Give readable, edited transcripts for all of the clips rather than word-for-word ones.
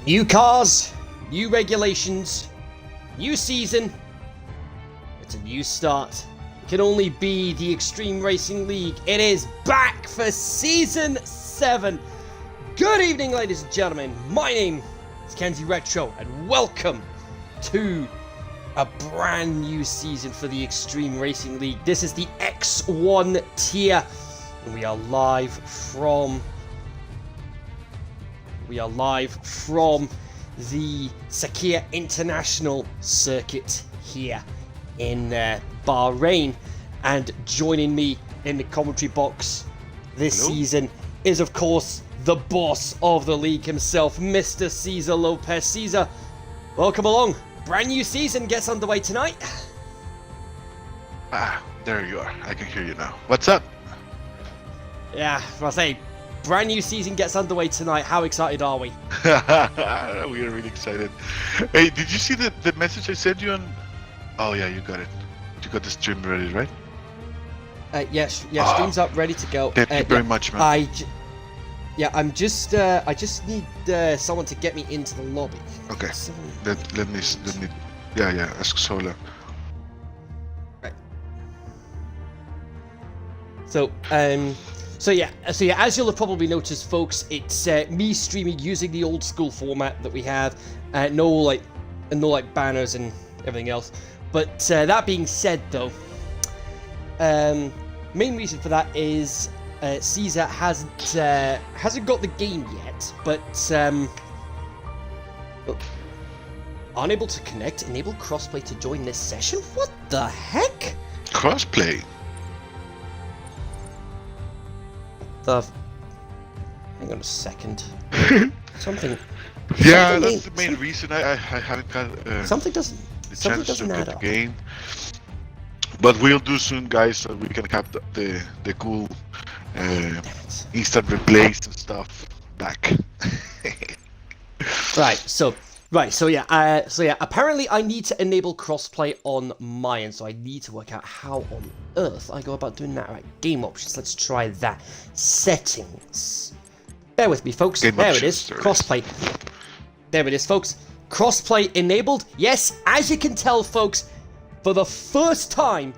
New cars, new regulations, new season. It's a new start. It can only be the Extreme Racing League. It is back for Season 7. Good evening, ladies and gentlemen. My name is Kenzie Retro, and welcome to a brand new season for the Extreme Racing League. This is the X1 tier, and we are live from the Sakhir International Circuit here in Bahrain. And joining me in the commentary box this season is, of course, the boss of the league himself, Mr. Cesar Lopez. Cesar, welcome along. Brand new season gets underway tonight. There you are. I can hear you now. What's up? Yeah, I'll say, brand new season gets underway tonight. How excited are we? We are really excited. Hey, did you see the message I sent you on? Oh yeah, you got it. You got the stream ready, right? Yes, stream's up, ready to go. Thank you very much, man. I just need someone to get me into the lobby. Okay. Let me. Yeah. Ask Sola. Right. So as you'll have probably noticed, folks, it's me streaming using the old school format that we have. No banners and everything else. But that being said, though, main reason for that is Caesar hasn't got the game yet, but unable to connect. Enable crossplay to join this session. What the heck? Crossplay. Hang on a second. Something. Yeah, that's the main reason I haven't got something doesn't add the up. game. But we'll do soon, guys, so we can have the cool instant replays and stuff back. Apparently I need to enable crossplay on my end, so I need to work out how on earth I go about doing that. Right, game options, let's try that. Settings. Bear with me, folks. There it is. Crossplay. There it is, folks. Crossplay enabled. Yes, as you can tell, folks, for the first time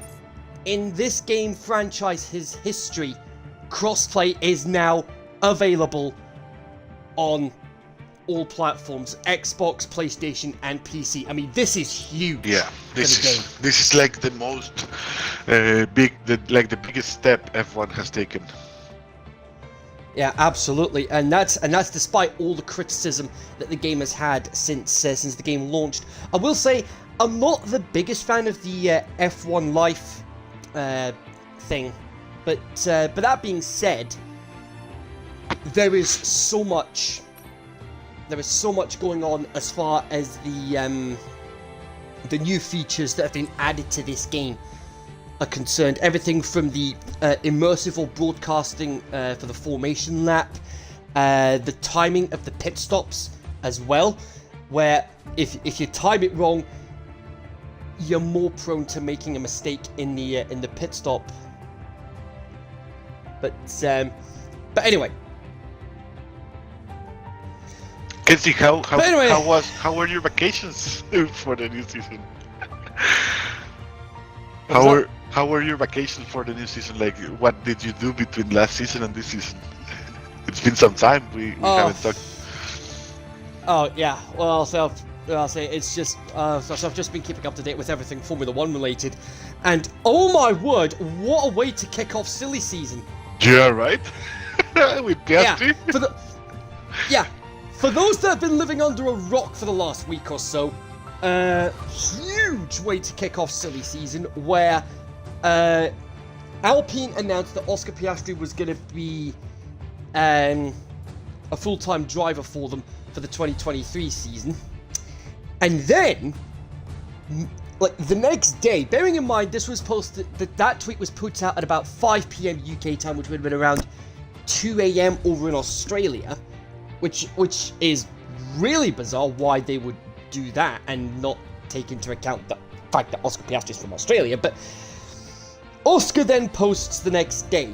in this game franchise's history, crossplay is now available on all platforms: Xbox, PlayStation, and PC. I mean, this is huge. Yeah, this is like the most the biggest step F1 has taken. Yeah, absolutely, and that's despite all the criticism that the game has had since the game launched. I will say I'm not the biggest fan of the F1 Life thing, but that being said, there is so much going on as far as the new features that have been added to this game are concerned. Everything from the immersive broadcasting for the formation lap, the timing of the pit stops as well, where if you time it wrong, you're more prone to making a mistake in the pit stop. But anyway. Kenzie, how were your vacations for the new season? How were your vacations for the new season? Like, what did you do between last season and this season? It's been some time. We haven't talked. Oh yeah. Well, I'll say it's just so I've just been keeping up to date with everything Formula 1 related, and oh my word, what a way to kick off silly season! Yeah, right. With Piastri. For those that have been living under a rock for the last week or so, huge way to kick off silly season, where Alpine announced that Oscar Piastri was going to be a full-time driver for them for the 2023 season. And then, like the next day, bearing in mind this was posted, that tweet was put out at about 5 p.m. UK time, which would have been around 2 a.m. over in Australia, which is really bizarre why they would do that and not take into account the fact that Oscar Piastri is from Australia. But Oscar then posts the next day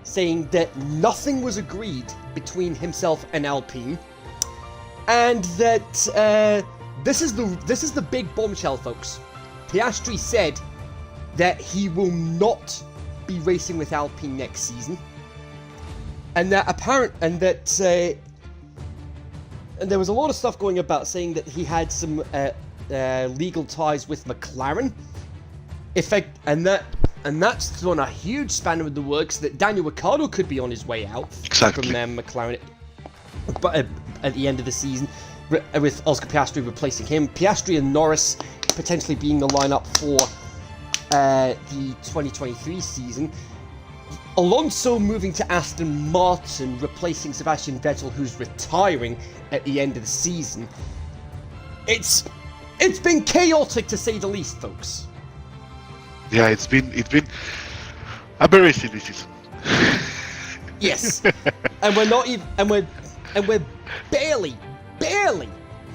saying that nothing was agreed between himself and Alpine, and that this is the big bombshell, folks. Piastri said that he will not be racing with Alpine next season, and that and there was a lot of stuff going about saying that he had some legal ties with McLaren. And that's thrown a huge spanner in the works that Daniel Ricciardo could be on his way out Exactly. from McLaren, but at the end of the season, with Oscar Piastri replacing him, Piastri and Norris potentially being the lineup for the 2023 season. Alonso moving to Aston Martin, replacing Sebastian Vettel, who's retiring at the end of the season. It's been chaotic to say the least, folks. Yeah, it's been a very silly season. Yes, and we're not even, and we're barely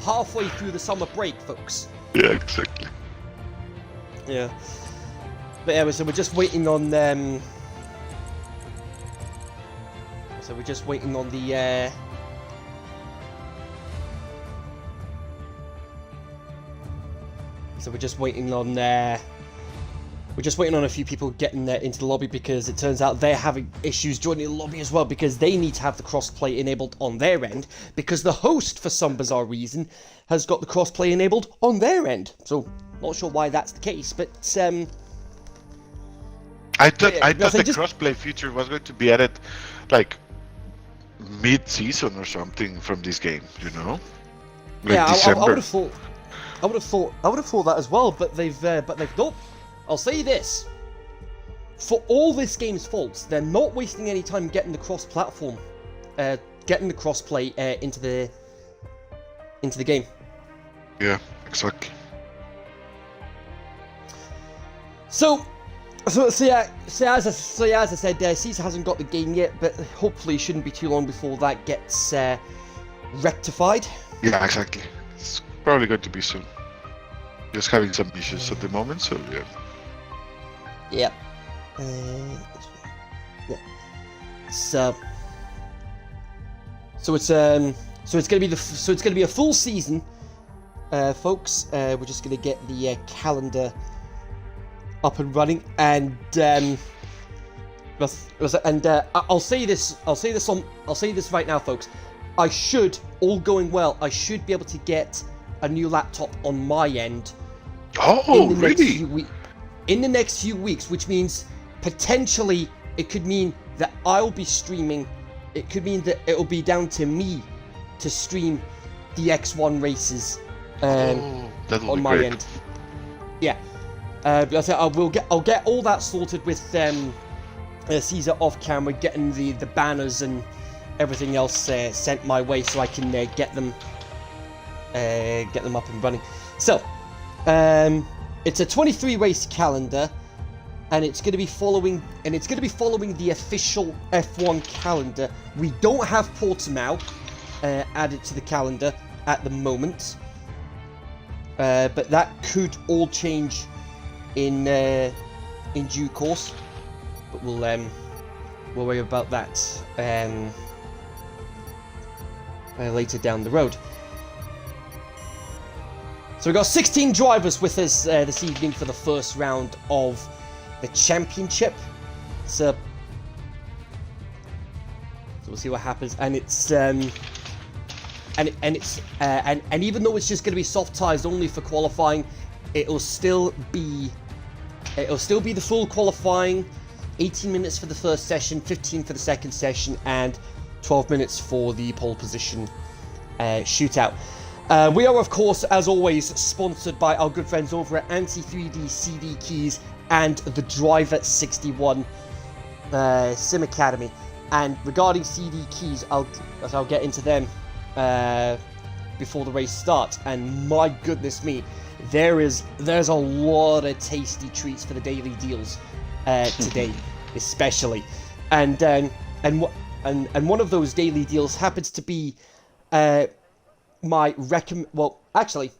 halfway through the summer break, folks. Yeah, exactly. Yeah, but yeah, so we're just waiting on So we're just waiting on the So we're just waiting on a few people getting into the lobby, because it turns out they're having issues joining the lobby as well, because they need to have the crossplay enabled on their end, because the host, for some bizarre reason, has got the crossplay enabled on their end. So, not sure why that's the case, but I thought the crossplay feature was going to be added like mid-season or something from this game, you know? Like yeah, December. I would have thought that as well, but they've not. I'll say this: for all this game's faults, they're not wasting any time getting the cross-platform, getting the cross-play into the game. Yeah, exactly. So as I said, Caesar hasn't got the game yet, but hopefully it shouldn't be too long before that gets rectified. Yeah, exactly. It's probably going to be soon. Just having some issues at the moment, so yeah. Yep. Yeah. So it's gonna be a full season, folks. We're just gonna get the calendar up and running, and I'll say this right now, folks. All going well, I should be able to get a new laptop on my end. Oh, really? In the next few weeks, which means potentially it could mean that I'll be streaming. It could mean that it'll be down to me to stream the X1 races on my end. Yeah, I'll get all that sorted with Caesar off camera, getting the banners and everything else sent my way, so I can get them up and running. So, it's a 23 race calendar, and it's going to be following the official F1 calendar. We don't have Portimao added to the calendar at the moment, but that could all change in due course. But we'll worry about that later down the road. So we've got 16 drivers with us this evening for the first round of the championship. So we'll see what happens, and it's and even though it's just going to be soft tyres only for qualifying, it'll still be the full qualifying. 18 minutes for the first session, 15 for the second session, and 12 minutes for the pole position shootout. We are, of course, as always, sponsored by our good friends over at Anti-3D CD Keys and the Driver 61 Sim Academy. And regarding CD keys, I'll get into them before the race starts. And my goodness me, there's a lot of tasty treats for the daily deals today, especially. And one of those daily deals happens to be well, actually,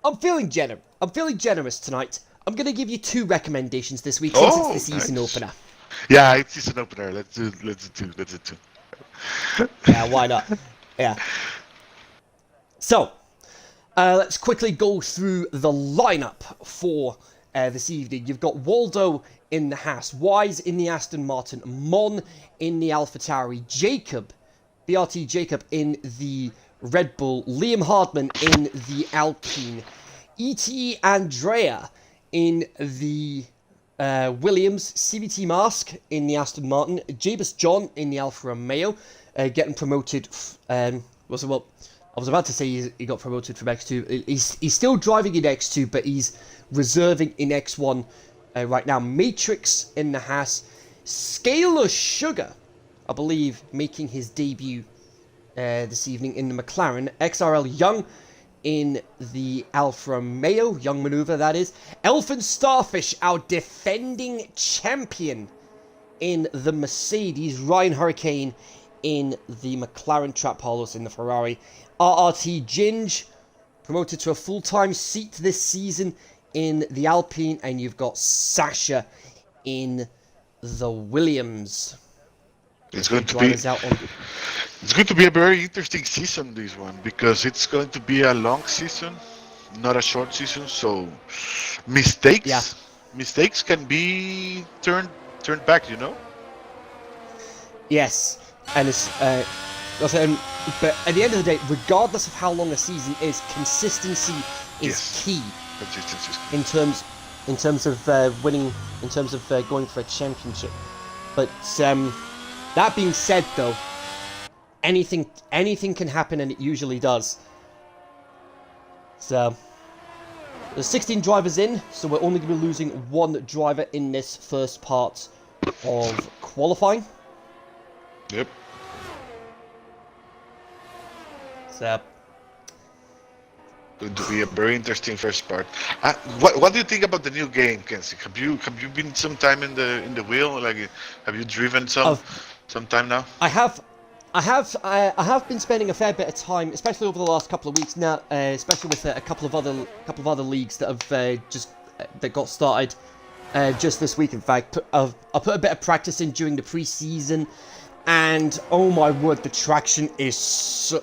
I'm feeling generous tonight. I'm gonna give you 2 recommendations this week since it's the season opener. Yeah, it's season opener. Let's do 2. Yeah, why not? Yeah. So, let's quickly go through the lineup for this evening. You've got Waldo in the Haas, Wise in the Aston Martin, Mon in the AlphaTauri, BRT Jacob in the Red Bull, Liam Hardman in the Alpine, E.T. Andrea in the Williams, CVT Mask in the Aston Martin, Jabus John in the Alfa Romeo, getting promoted. I was about to say he got promoted from X2. He's still driving in X2, but he's reserving in X1 right now. Matrix in the Haas, Scalar Sugar, I believe, making his debut this evening in the McLaren, XRL Young in the Alfa Romeo, Young Maneuver that is, Elfin Starfish, our defending champion in the Mercedes, Ryan Hurricane in the McLaren, Trap Carlos in the Ferrari, RRT Ginge, promoted to a full-time seat this season in the Alpine, and you've got Sasha in the Williams. It's going to be a very interesting season, this one, because it's going to be a long season, not a short season. So mistakes can be turned back, you know. Yes, and it's but at the end of the day, regardless of how long a season is, consistency is key. Consistency is key in terms of winning, in terms of going for a championship. But that being said, though, anything can happen, and it usually does. So there's 16 drivers in, so we're only going to be losing one driver in this first part of qualifying. Yep. So going to be a very interesting first part. What do you think about the new game, Kenzie? Have you been some time in the wheel? Like, have you driven some time now? I have been spending a fair bit of time, especially over the last couple of weeks now, especially with a couple of other leagues that have that got started just this week. In fact, I put a bit of practice in during the pre-season, and oh my word, the traction is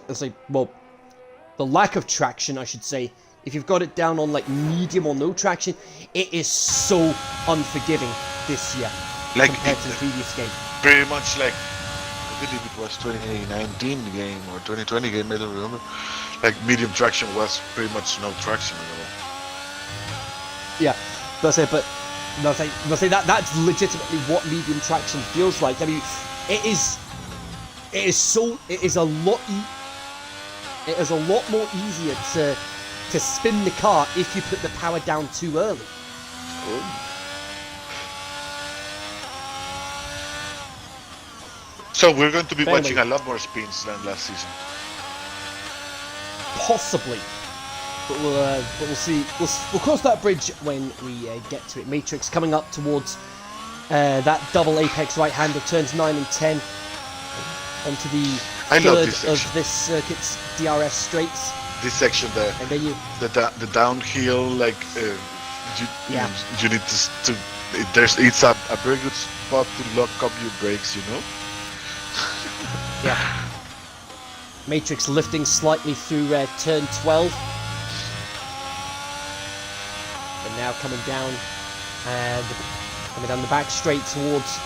the lack of traction, I should say. If you've got it down on like medium or no traction, it is so unforgiving this year compared to the previous game. Pretty much like, I believe it was 2019 game or 2020 game, I don't remember. Like medium traction was pretty much no traction at all. Yeah, that's legitimately what medium traction feels like. I mean, it is a lot more easier to spin the car if you put the power down too early. So we're going to be watching a lot more spins than last season. Possibly, but we'll see. We'll cross that bridge when we get to it. Matrix coming up towards that double apex right-hander, turns 9 and 10 onto the third of this circuit's DRS straights. This section, the downhill, like you need to it's a very good spot to lock up your brakes, you know. Yeah. Matrix lifting slightly through turn 12. And now coming down the back straight towards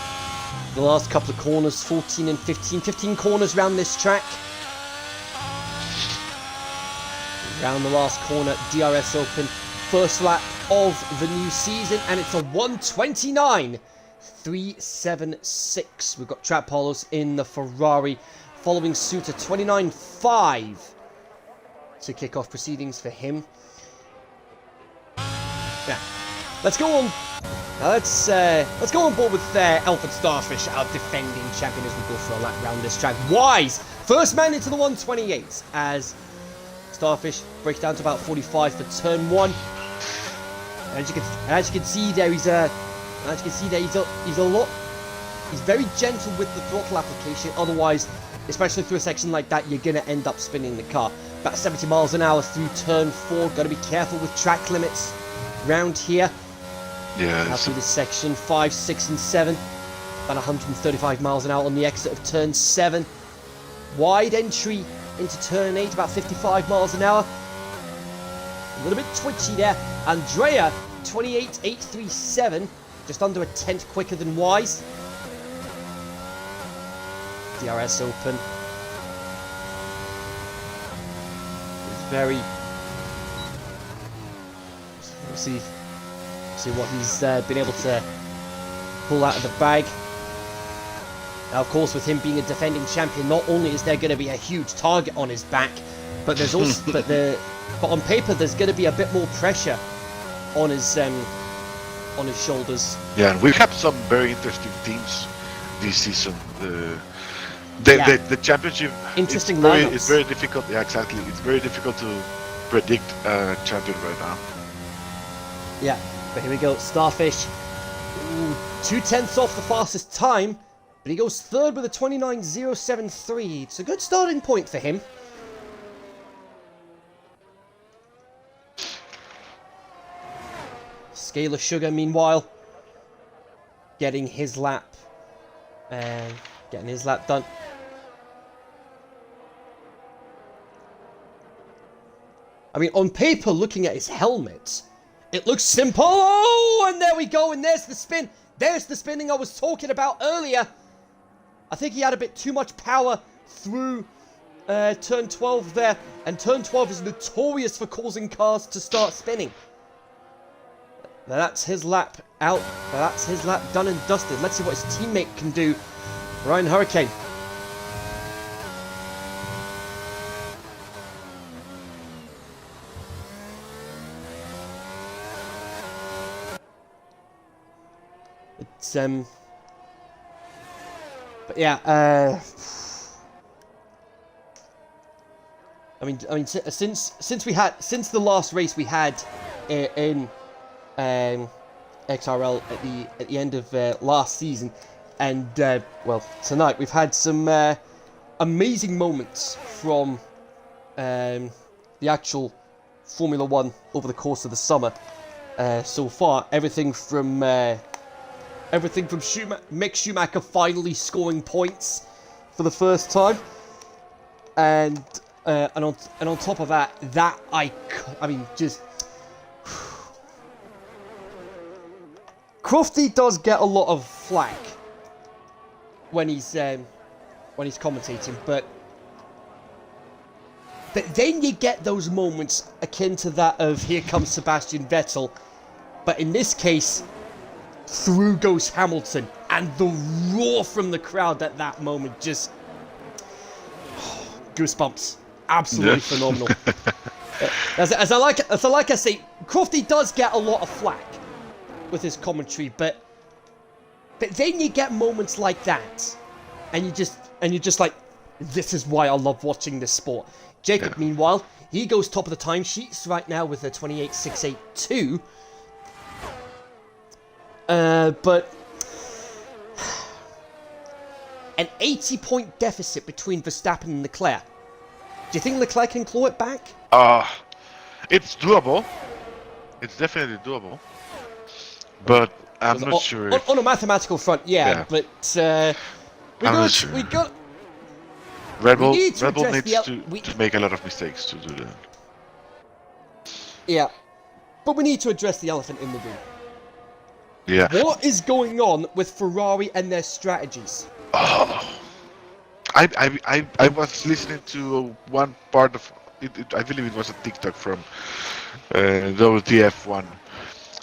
the last couple of corners, 14 and 15. 15 corners around this track. Around the last corner, DRS open. First lap of the new season, and it's a 1:29.376. We've got Trap Carlos in the Ferrari, following suit, a 29.5 to kick off proceedings for him. Yeah, let's go on. Now let's go on board with Elfin Starfish, our defending champion, as we go for a lap round this track. Wise, first man into the 128 as Starfish breaks down to about 45 for turn 1. And as you can see there, he's very gentle with the throttle application. Otherwise, especially through a section like that, you're gonna end up spinning the car. About 70 miles an hour through turn 4. Got to be careful with track limits around here. Yeah. Now through this section, 5, 6, and 7. About 135 miles an hour on the exit of turn 7. Wide entry into turn 8, about 55 miles an hour. A little bit twitchy there. Andrea, 28.837, just under a tenth quicker than Wise. DRS open. It's very... We'll see what he's been able to pull out of the bag. Now, of course, with him being a defending champion, not only is there going to be a huge target on his back, but there's also but on paper there's going to be a bit more pressure on his shoulders. Yeah, and we've had some very interesting teams this season. The championship. Interesting lineups. It's very difficult. Yeah, exactly. It's very difficult to predict a champion right now. Yeah, but here we go. Starfish, 2/10 off the fastest time. But he goes third with a 29.073. It's a good starting point for him. Scalar Sugar, meanwhile, getting his lap done. I mean, on paper, looking at his helmet, it looks simple. Oh, and there we go, and there's the spin. There's the spinning I was talking about earlier. I think he had a bit too much power through turn 12 there. And turn 12 is notorious for causing cars to start spinning. Now that's his lap out. Now that's his lap done and dusted. Let's see what his teammate can do. Ryan Hurricane. It's but yeah, I mean, since the last race we had in XRL at the end of last season, and well, tonight we've had some amazing moments from the actual Formula One over the course of the summer. So far, everything from Mick Schumacher finally scoring points for the first time, and on top of that, I mean, just Crofty does get a lot of flack when he's commentating, but then you get those moments akin to that of "Here comes Sebastian Vettel," but in this case, through goes Hamilton, and the roar from the crowd at that moment, just goosebumps, absolutely phenomenal. As I like I say, Crofty does get a lot of flack with his commentary, but then you get moments like that, and you're just like, this is why I love watching this sport. Jacob, meanwhile, he goes top of the timesheets right now with a 28.682. But an 80-point deficit between Verstappen and Leclerc. Do you think Leclerc can claw it back? It's doable. It's definitely doable. But I'm not sure. On a mathematical front, yeah. But we got. Red Bull needs to make a lot of mistakes to do that. Yeah, but we need to address the elephant in the room. Yeah. What is going on with Ferrari and their strategies? Oh, I was listening to one part of it. I believe it was a TikTok from WTF1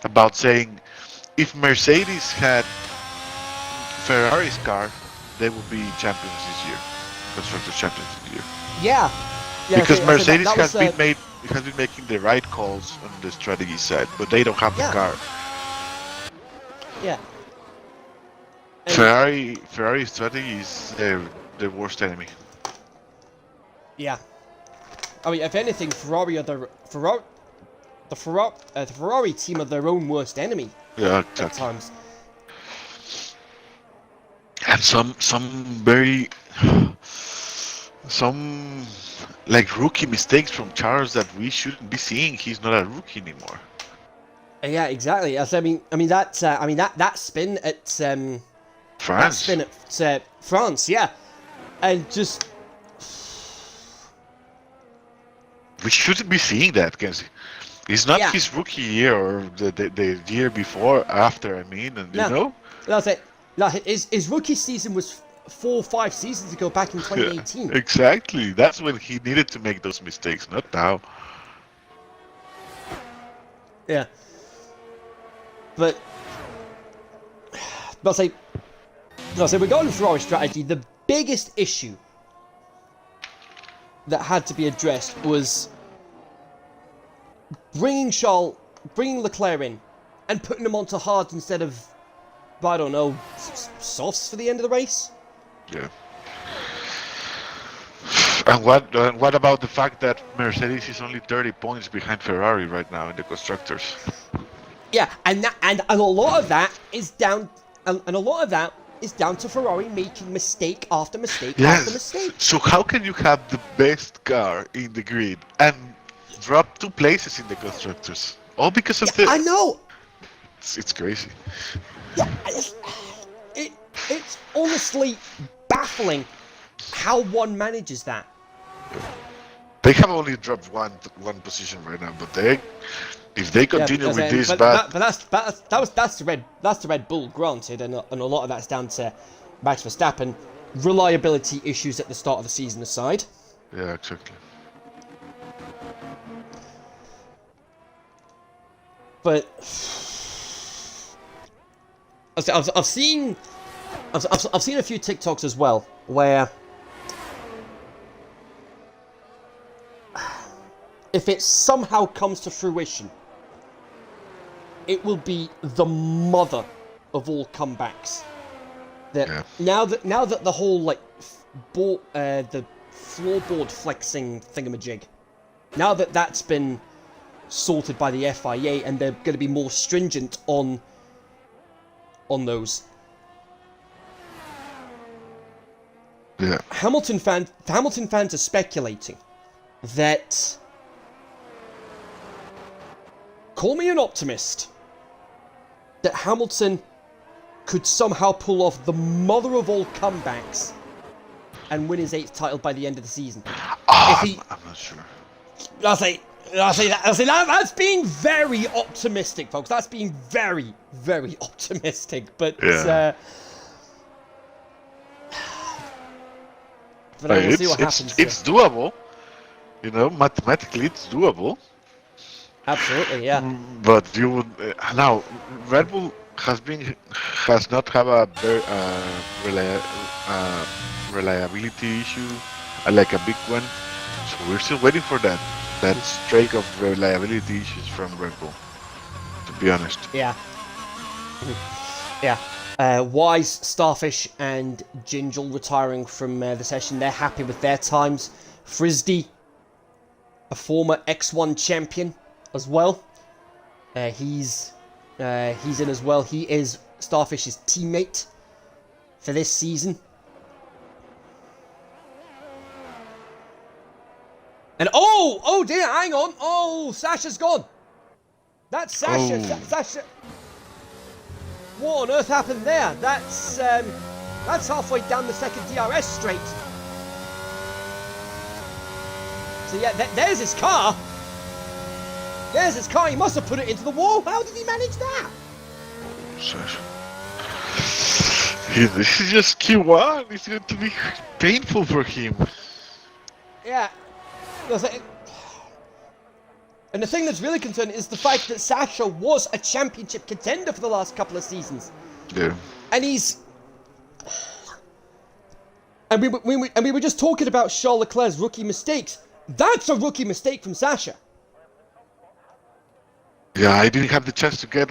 about saying if Mercedes had Ferrari's car, they would be champions this year, constructors champions this year. Yeah. Because Mercedes has been making the right calls on the strategy side, but they don't have the car. Yeah. Ferrari strategy is the worst enemy. Yeah. I mean, if anything, Ferrari are the Ferrari team are their own worst enemy. Yeah, exactly. At times. And some like rookie mistakes from Charles that we shouldn't be seeing. He's not a rookie anymore. Yeah, exactly. I mean that spin at France. France, yeah, and just we shouldn't be seeing that, Kenzie. It's not his rookie year or the year before, after. I mean, and you know. That's it. No, his rookie season was 4 or 5 seasons ago, back in 2018. Yeah, exactly. That's when he needed to make those mistakes, not now. Yeah. But I'll say regarding Ferrari's strategy, the biggest issue that had to be addressed was bringing Leclerc in and putting him onto hards instead of, I don't know, softs for the end of the race. Yeah. And what about the fact that Mercedes is only 30 points behind Ferrari right now in the constructors? Yeah, and a lot of that is down to Ferrari making mistake after mistake after mistake. So how can you have the best car in the grid and drop 2 places in the constructors? All because of the... I know. It's crazy. Yeah, it's honestly baffling how one manages that. They have only dropped one position right now, but if they continue with this that's the Red Bull, granted, and a lot of that's down to Max Verstappen, reliability issues at the start of the season aside. Yeah, exactly. But I've seen a few TikToks as well where if it somehow comes to fruition, it will be the mother of all comebacks. Now that the whole the floorboard flexing thingamajig, now that that's been sorted by the FIA and they're going to be more stringent on those. Yeah. Hamilton fans are speculating that, call me an optimist, that Hamilton could somehow pull off the mother of all comebacks and win his 8th title by the end of the season. I'm not sure. I'll say that's being very optimistic, folks. That's being very, very optimistic. But yeah. But we'll see what happens. It's doable. You know, mathematically, it's doable. Absolutely, yeah. But you would now Red Bull has not have a reliability issue, like a big one. So we're still waiting for that streak of reliability issues from Red Bull. To be honest. Yeah. Yeah. Wise, Starfish, and Gingerl retiring from the session. They're happy with their times. Frisdy, a former X1 champion as well. He's in as well. He is Starfish's teammate for this season. And oh dear, hang on. Oh, Sasha's gone. That's Sasha. Oh. Sasha. What on earth happened there? That's halfway down the second DRS straight. So yeah, there's his car. There's his car. He must have put it into the wall. How did he manage that? Sasha. This is just Q1. It's going to be painful for him. Yeah. And the thing that's really concerning is the fact that Sasha was a championship contender for the last couple of seasons. Yeah. And we were just talking about Charles Leclerc's rookie mistakes. That's a rookie mistake from Sasha. Yeah, I didn't have the chance to get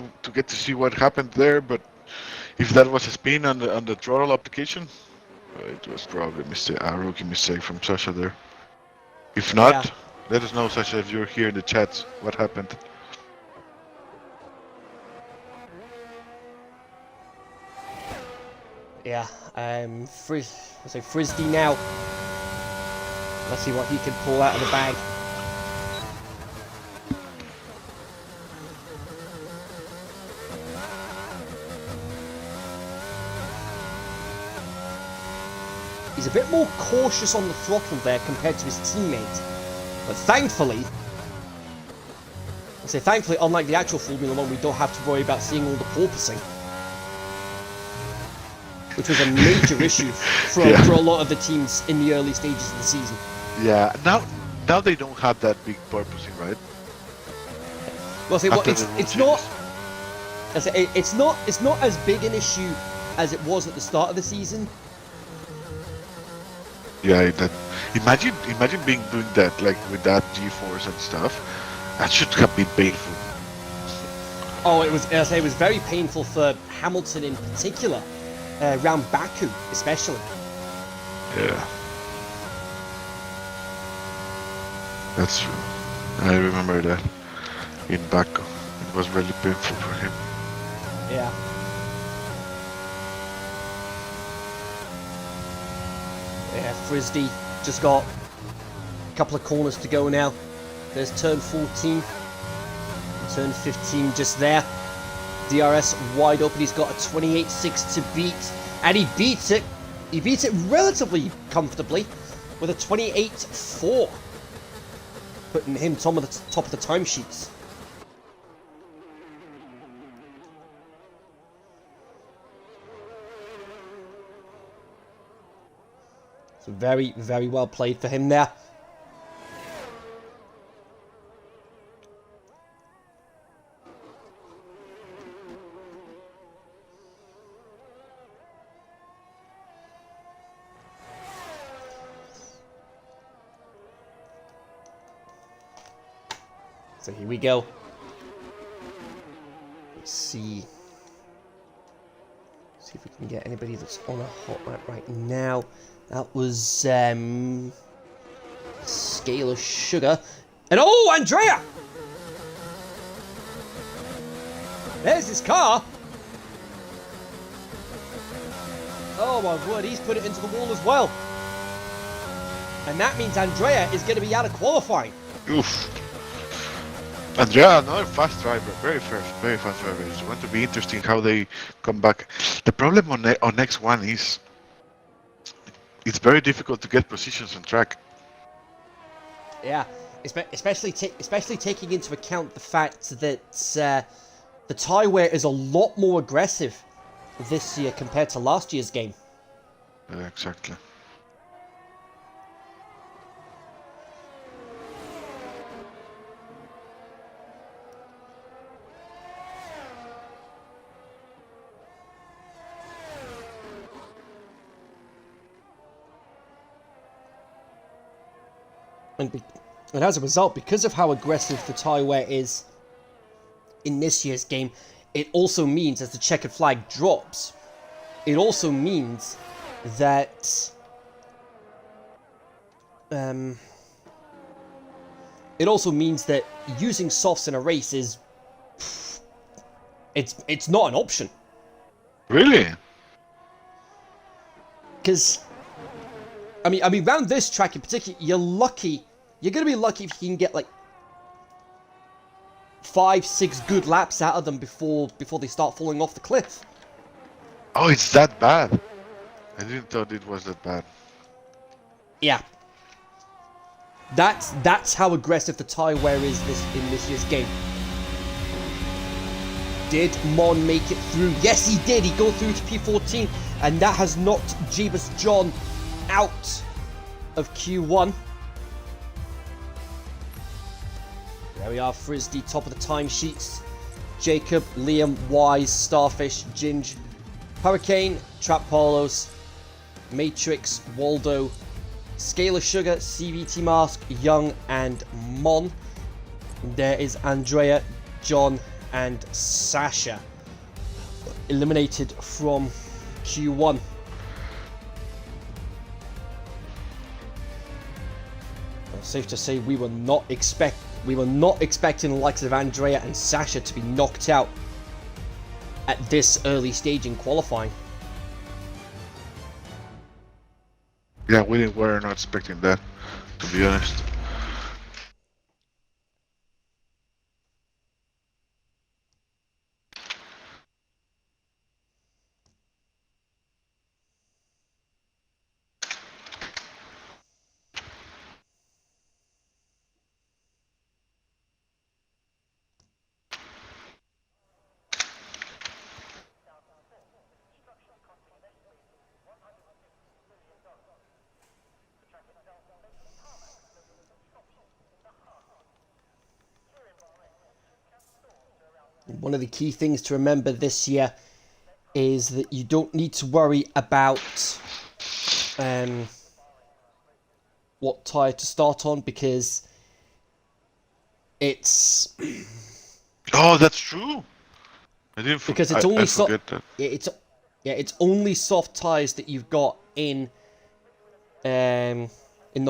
to see what happened there, but if that was a spin on the throttle application, it was probably a rookie mistake from Sasha there. If not, let us know, Sasha, if you're here in the chat, what happened. Yeah, Frisdy now. Let's see what he can pull out of the bag. He's a bit more cautious on the throttle there compared to his teammate. But thankfully, unlike the actual Formula 1, we don't have to worry about seeing all the porpoising. Which was a major issue for a lot of the teams in the early stages of the season. Yeah, now they don't have that big porpoising, right? Well, it's not as big an issue as it was at the start of the season. Yeah, imagine doing that like with that G-force and stuff. That should have been painful. Oh, it was very painful for Hamilton in particular, around Baku especially. Yeah, that's true. I remember that in Baku. It was really painful for him. Yeah. Yeah, Frisbee just got a couple of corners to go now. There's turn 14, turn 15 just there. DRS wide open, he's got a 28.6 to beat, and he beats it. He beats it relatively comfortably with a 28.4, putting him top of the timesheets. So very, very well played for him there. So here we go. Let's see if we can get anybody that's on a hot lap right now. That was Scalar Sugar. And oh, Andrea! There's his car. Oh my word, he's put it into the wall as well. And that means Andrea is going to be out of qualifying. Oof. Andrea, another fast driver, very fast driver. It's going to be interesting how they come back. The problem on X1 is it's very difficult to get positions on track. Yeah, especially taking into account the fact that the tyre wear is a lot more aggressive this year compared to last year's game. Yeah, exactly. And as a result, because of how aggressive the tyre wear is in this year's game, it also means, as the checkered flag drops, it also means that using softs in a race is it's not an option. Really? Because I mean, around this track in particular, you're going to be lucky if you can get like 5-6 good laps out of them before they start falling off the cliff. Oh, it's that bad. I didn't thought it was that bad. Yeah. That's how aggressive the tyre wear is in this year's game. Did Mon make it through? Yes, he did. He go through to P14, and that has knocked Jeebus John out of Q1. There we are, Frisbee, top of the timesheets. Jacob, Liam, Wise, Starfish, Ginge, Hurricane, Trap Polos, Matrix, Waldo, Scalar Sugar, CVT Mask, Young, and Mon. There is Andrea, John, and Sasha eliminated from Q1. Safe to say we were not expecting the likes of Andrea and Sasha to be knocked out at this early stage in qualifying. Yeah, we were not expecting that, to be honest. One of the key things to remember this year is that you don't need to worry about what tyre to start on, because it's Oh, that's true. because it's only I forget that. it's only soft tyres that you've got in the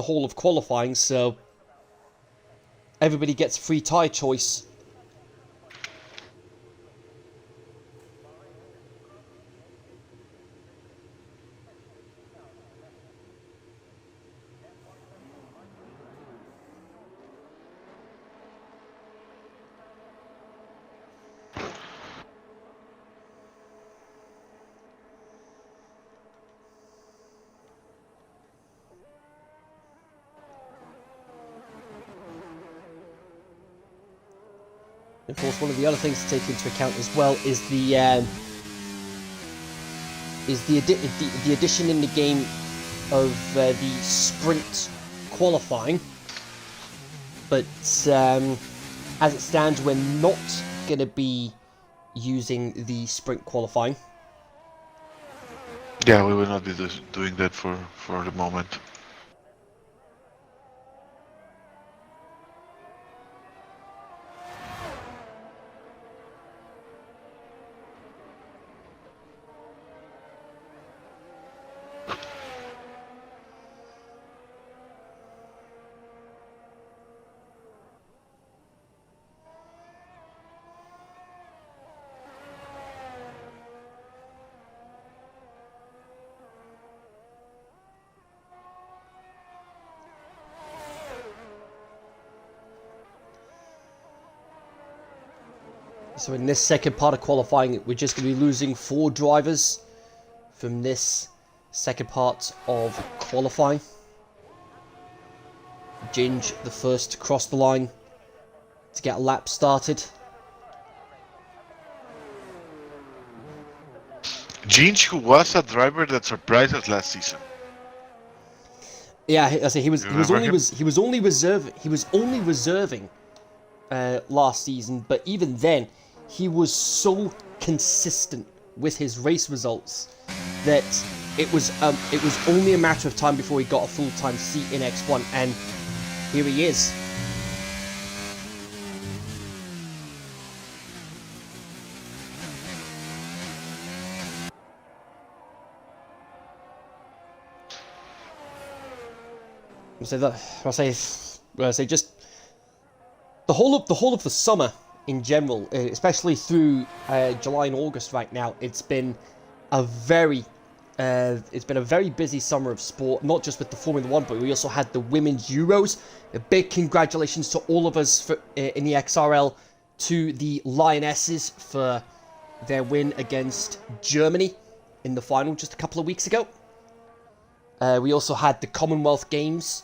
whole of qualifying, so everybody gets free tyre choice. Of course, one of the other things to take into account as well is the addition in the game of the sprint qualifying. But as it stands, we're not going to be using the sprint qualifying. Yeah, we will not be doing that for the moment. So in this second part of qualifying, we're just going to be losing 4 drivers from this second part of qualifying. Ginge, the first to cross the line to get a lap started. Ginge, who was a driver that surprised us last season. Yeah, I say he was only reserving last season, but even then, he was so consistent with his race results that it was only a matter of time before he got a full-time seat in X1, and here he is. I say just the whole of the summer in general, especially through July and August right now, it's been a very busy summer of sport, not just with the Formula 1, but we also had the Women's Euros. A big congratulations to all of us in the XRL, to the Lionesses for their win against Germany in the final just a couple of weeks ago. We also had the Commonwealth Games.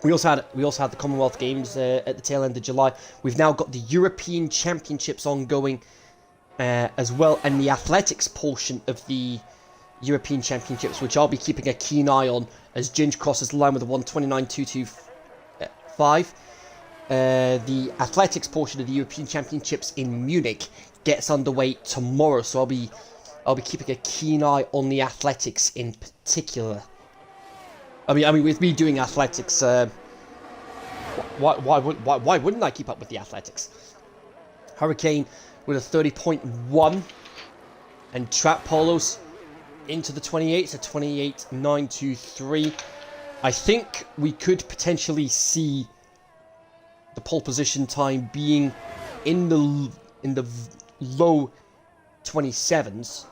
We also had the Commonwealth Games at the tail end of July. We've now got the European Championships ongoing as well, and the athletics portion of the European Championships, which I'll be keeping a keen eye on as Ginge crosses the line with a 1:29.225. The athletics portion of the European Championships in Munich gets underway tomorrow, so I'll be keeping a keen eye on the athletics in particular. I mean, with me doing athletics, why wouldn't I keep up with the athletics? Hurricane with a 30.1, and Trap Polos into the 28, so 28.923. I think we could potentially see the pole position time being in the low 27s.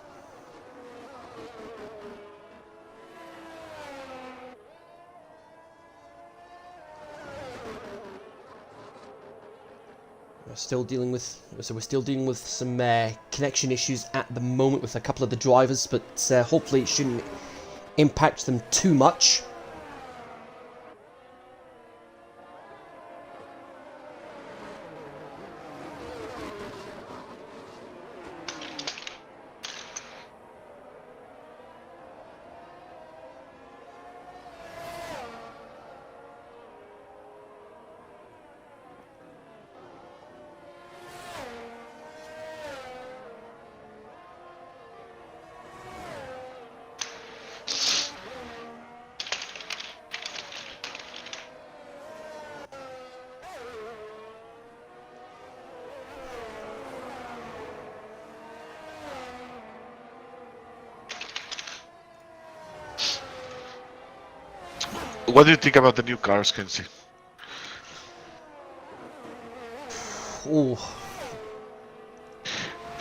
We're still dealing with some connection issues at the moment with a couple of the drivers, but hopefully it shouldn't impact them too much. What do you think about the new cars, Kenzie? Oh,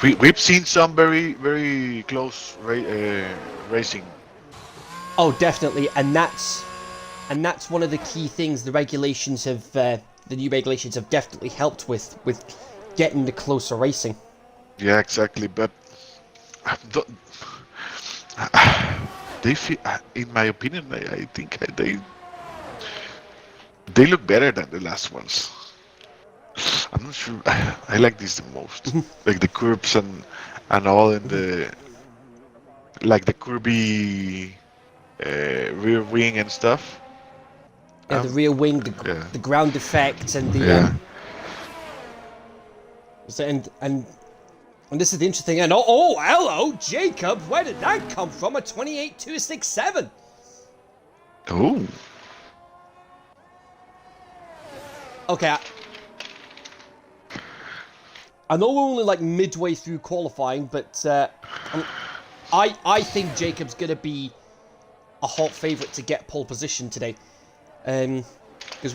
We've seen some very close racing. oh, definitely, and that's one of the key things the regulations have. The new regulations have definitely helped with getting the closer racing. Yeah, exactly. But the- they feel, in my opinion, I think they look better than the last ones. I'm not sure. I like these the most, like the curves and all in the like the curvy rear wing and stuff. Yeah, the rear wing, Yeah, the ground effect, and the yeah. and this is the interesting. And oh, hello, Jacob. Where did that come from? A 28267. Oh, Okay, I know we're only like midway through qualifying, but I think Jacob's gonna be a hot favourite to get pole position today, because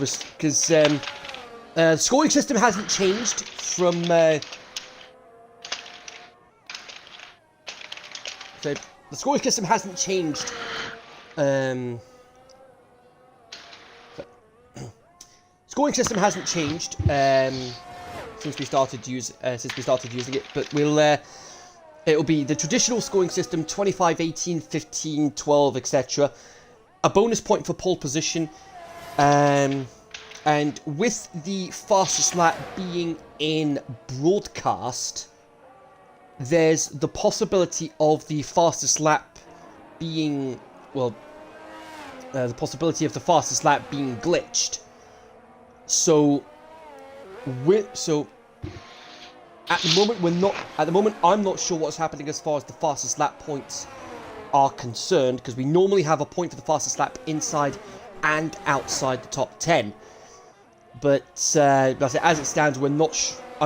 the scoring system hasn't changed from the scoring system hasn't changed. Scoring system hasn't changed since we started using it, but it'll be the traditional scoring system: 25, 18, 15, 12, etc. A bonus point for pole position, and with the fastest lap being in broadcast, there's the possibility of the fastest lap being glitched. So at the moment I'm not sure what's happening as far as the fastest lap points are concerned, because we normally have a point for the fastest lap inside and outside the top 10. But as it stands, I'm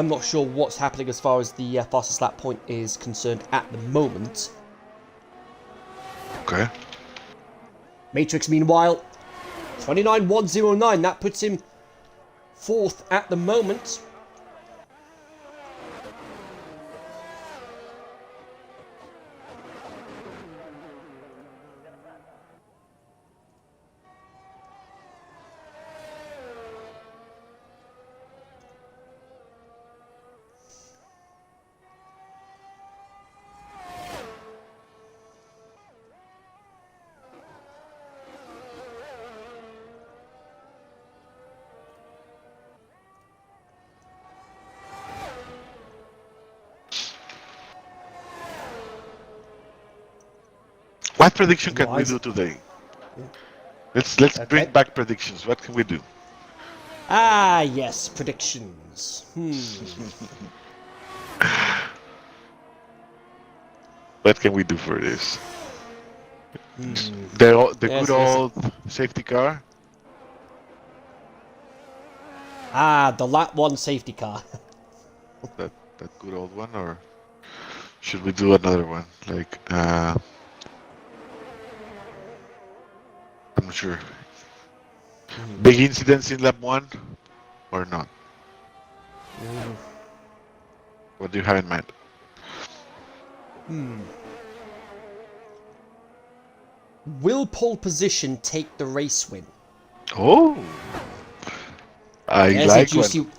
not sure what's happening as far as the fastest lap point is concerned at the moment. okay. Matrix, meanwhile, 29.109. That puts him fourth at the moment. What prediction can we Right. do today? Let's bring back predictions. What can we do? Ah, yes, predictions. What can we do for this? The good Yes. old safety car. Ah, the lap one safety car. That good old one, or should we do another one? Like I'm not sure. Big incidents in lap one, or not? What do you have in mind? Will pole position take the race win? Oh, I There's like a juicy. one.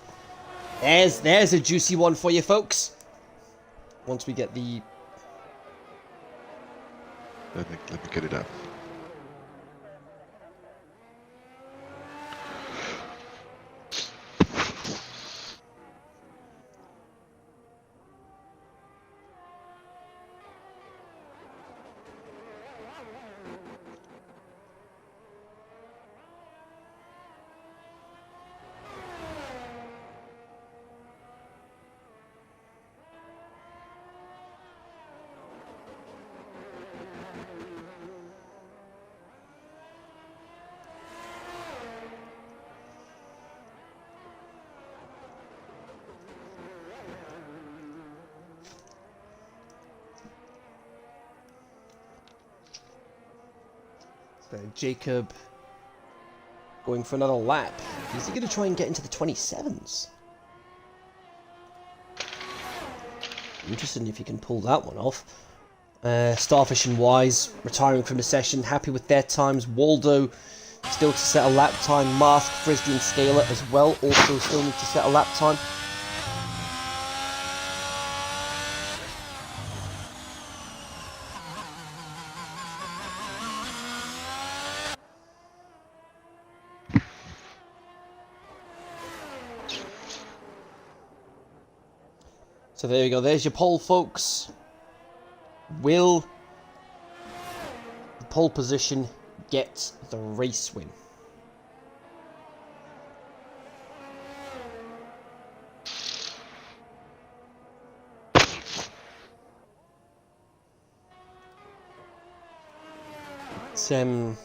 There's a juicy one for you, folks. Once we get the. Let me get it up. Jacob going for another lap. Is he going to try and get into the 27s? Interesting if he can pull that one off. Starfish and Wise retiring from the session, happy with their times. Waldo still to set a lap time. Mask, Frisbee and Scalar as well also still need to set a lap time. So there you go, there's your poll, folks. Will the pole position get the race win? So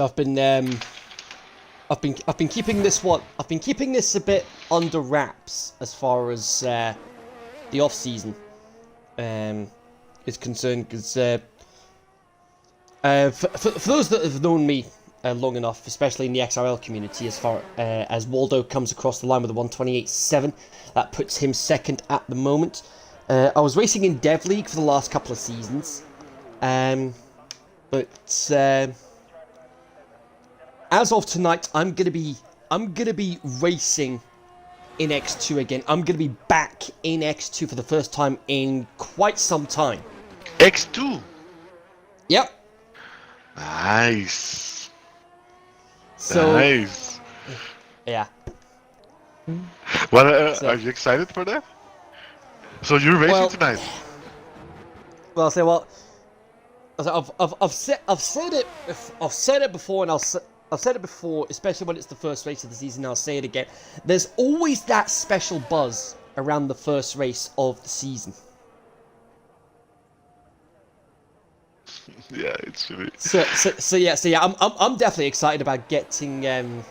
I've been keeping this a bit under wraps as far as the off season is concerned, because for those that have known me long enough, especially in the XRL community, as far as Waldo comes across the line with a 128.7, that puts him second at the moment. I was racing in Dev League for the last couple of seasons, but as of tonight, I'm gonna be racing in X2 again. I'm gonna be back in X2 for the first time in quite some time. X2. Yep. Nice. So, nice. Yeah. Well, are you excited for that? So you're racing tonight? Well, I've said it before, and I've said it before, especially when it's the first race of the season. I'll say it again. There's always that special buzz around the first race of the season. Yeah, it's really... So yeah. I'm definitely excited about getting my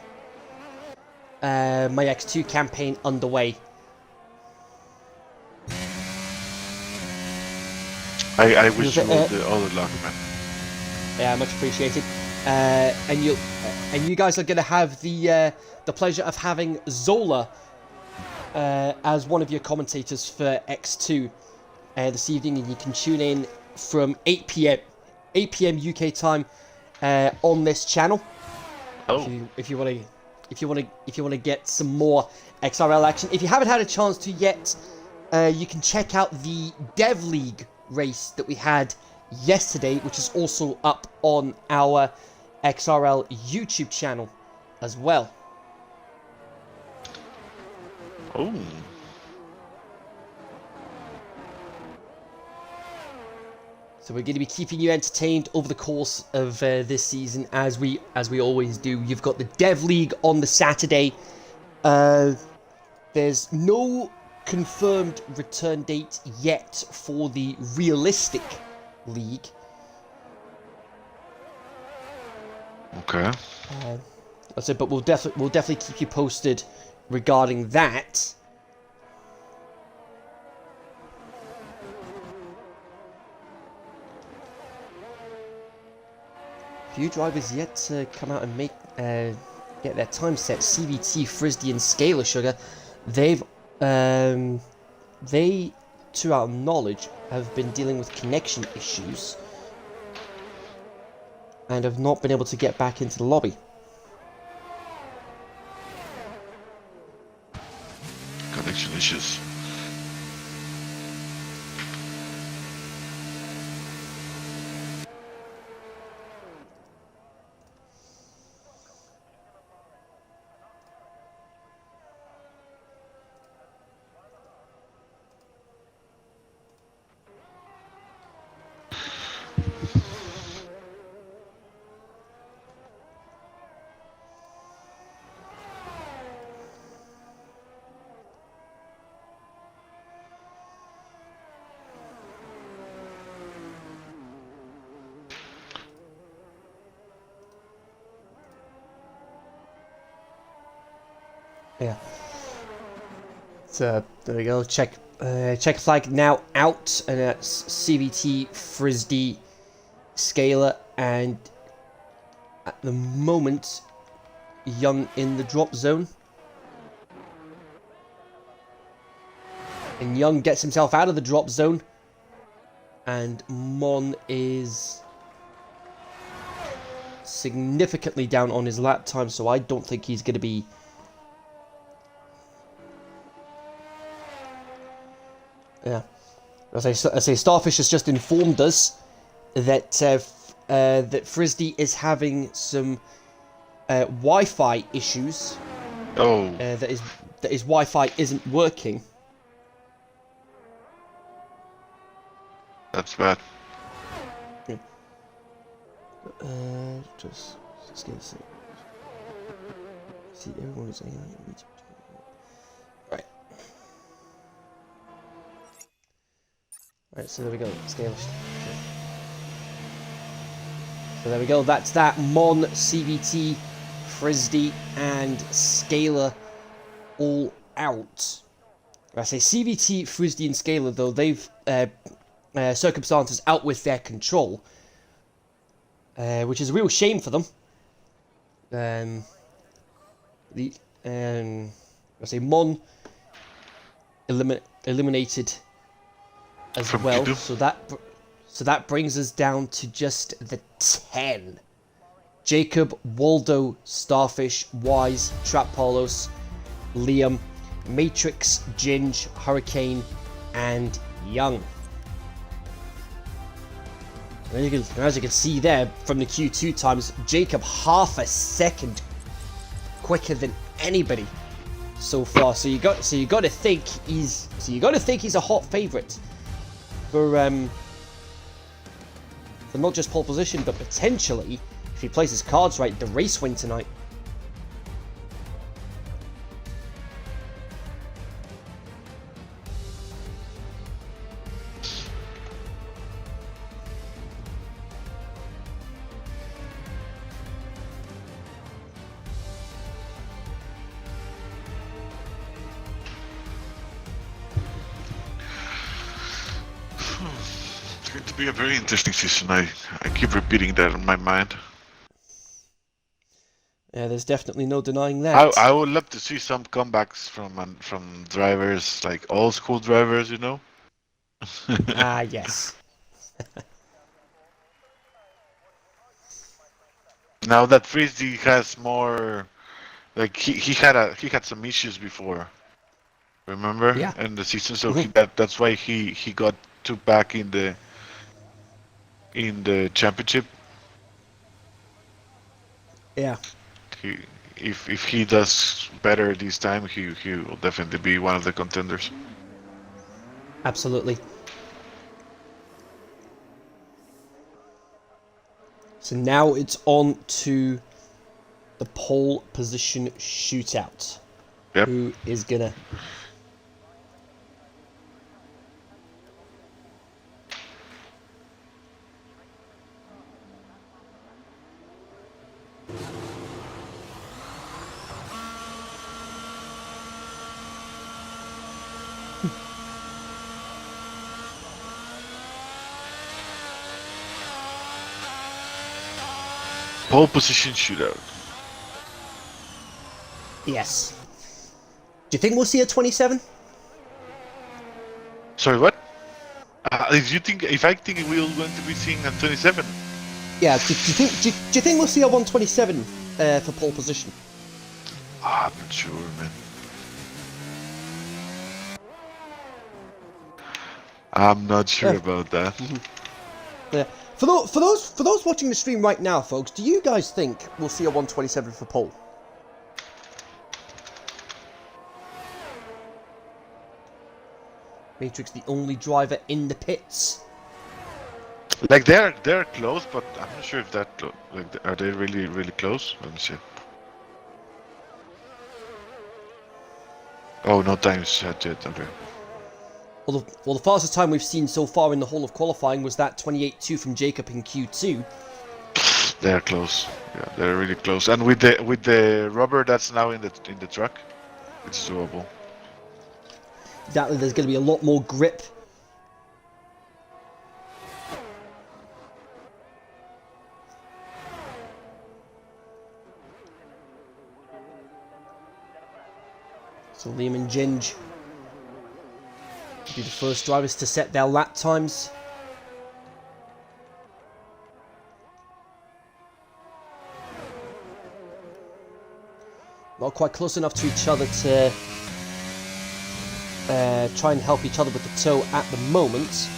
X2 campaign underway. I wish you all the luck, man. Yeah, much appreciated. And you guys are going to have the pleasure of having Zola as one of your commentators for X2 this evening, and you can tune in from 8 p.m. UK time on this channel. Oh. If you want to get some more XRL action. If you haven't had a chance to yet, you can check out the Dev League race that we had yesterday, which is also up on our XRL YouTube channel as well. Oh. So we're going to be keeping you entertained over the course of this season, as we always do. You've got the Dev League on the Saturday. There's no confirmed return date yet for the Realistic League. Okay. I said, but we'll definitely keep you posted regarding that. Few drivers yet to come out and make get their time set. CVT, Frisbee, and Scalar Sugar, they, to our knowledge, have been dealing with connection issues and have not been able to get back into the lobby. Connection issues. Yeah. So there we go. Check flag now out, and that's CVT, Frisbee, Scalar, and at the moment, Young in the drop zone. And Young gets himself out of the drop zone. And Mon is significantly down on his lap time, so I don't think he's going to be... Yeah. As I say, Starfish has just informed us that that Frisdy is having some Wi-Fi issues. Oh. That his Wi-Fi isn't working. That's bad. Yeah. Just gonna see. See, everyone is saying right. Right, so there we go. Scale. Okay. So there we go. That's that. Mon, CVT, Frisdy, and Scalar all out. I say CVT, Frisdy, and Scalar though they've circumstances out with their control, which is a real shame for them. I say Mon eliminated as From well, Q2. so that brings us down to just the 10. Jacob, Waldo, Starfish, Wise, Trap Paulos, Liam, Matrix, Ginge, Hurricane, and Young. And as you can see there from the Q2 times, Jacob half a second quicker than anybody so far. So you got to think he's a hot favourite for not just pole position, but potentially, if he plays his cards right, the race win tonight. It's going to be a very interesting season. I keep repeating that in my mind. Yeah, there's definitely no denying that. I would love to see some comebacks from drivers, like old school drivers, you know. Ah, yes. Now that Frisdy has more, like he had some issues before, remember? Yeah. In the season, so that's why he got back in the championship. Yeah. If he does better this time, he will definitely be one of the contenders. Absolutely. So now it's on to the pole position shootout. Yep. Who is gonna... Pole position shootout. Yes. Do you think we'll see a 27? Sorry, what? If I think we're going to be seeing a 27? Yeah. Do you think we'll see a 127 for pole position? I'm not sure, man. I'm not sure about that. Yeah. For those watching the stream right now, folks, do you guys think we'll see a 127 for pole? Matrix, the only driver in the pits. Like they're close, but I'm not sure if that like are they really close? Let me see. Oh, no time set yet. Okay. Well, the fastest time we've seen so far in the whole of qualifying was that 28.2 from Jacob in Q2. They're close. Yeah, they're really close. And with the rubber that's now in the truck, it's doable. Exactly, there's going to be a lot more grip. So Liam and Ginge be the first drivers to set their lap times. Not quite close enough to each other to try and help each other with the tow at the moment.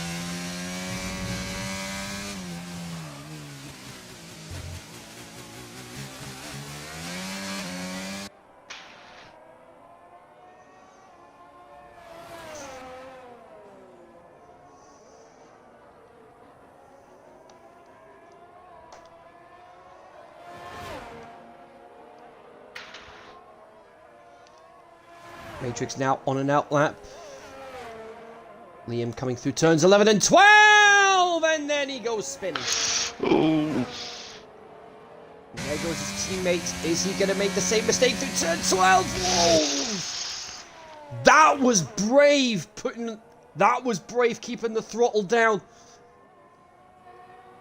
Matrix now on an out lap. Liam coming through turns 11 and 12, and then he goes spinning. Ooh. There goes his teammate. Is he going to make the same mistake through turn 12? Whoa! That was brave keeping the throttle down.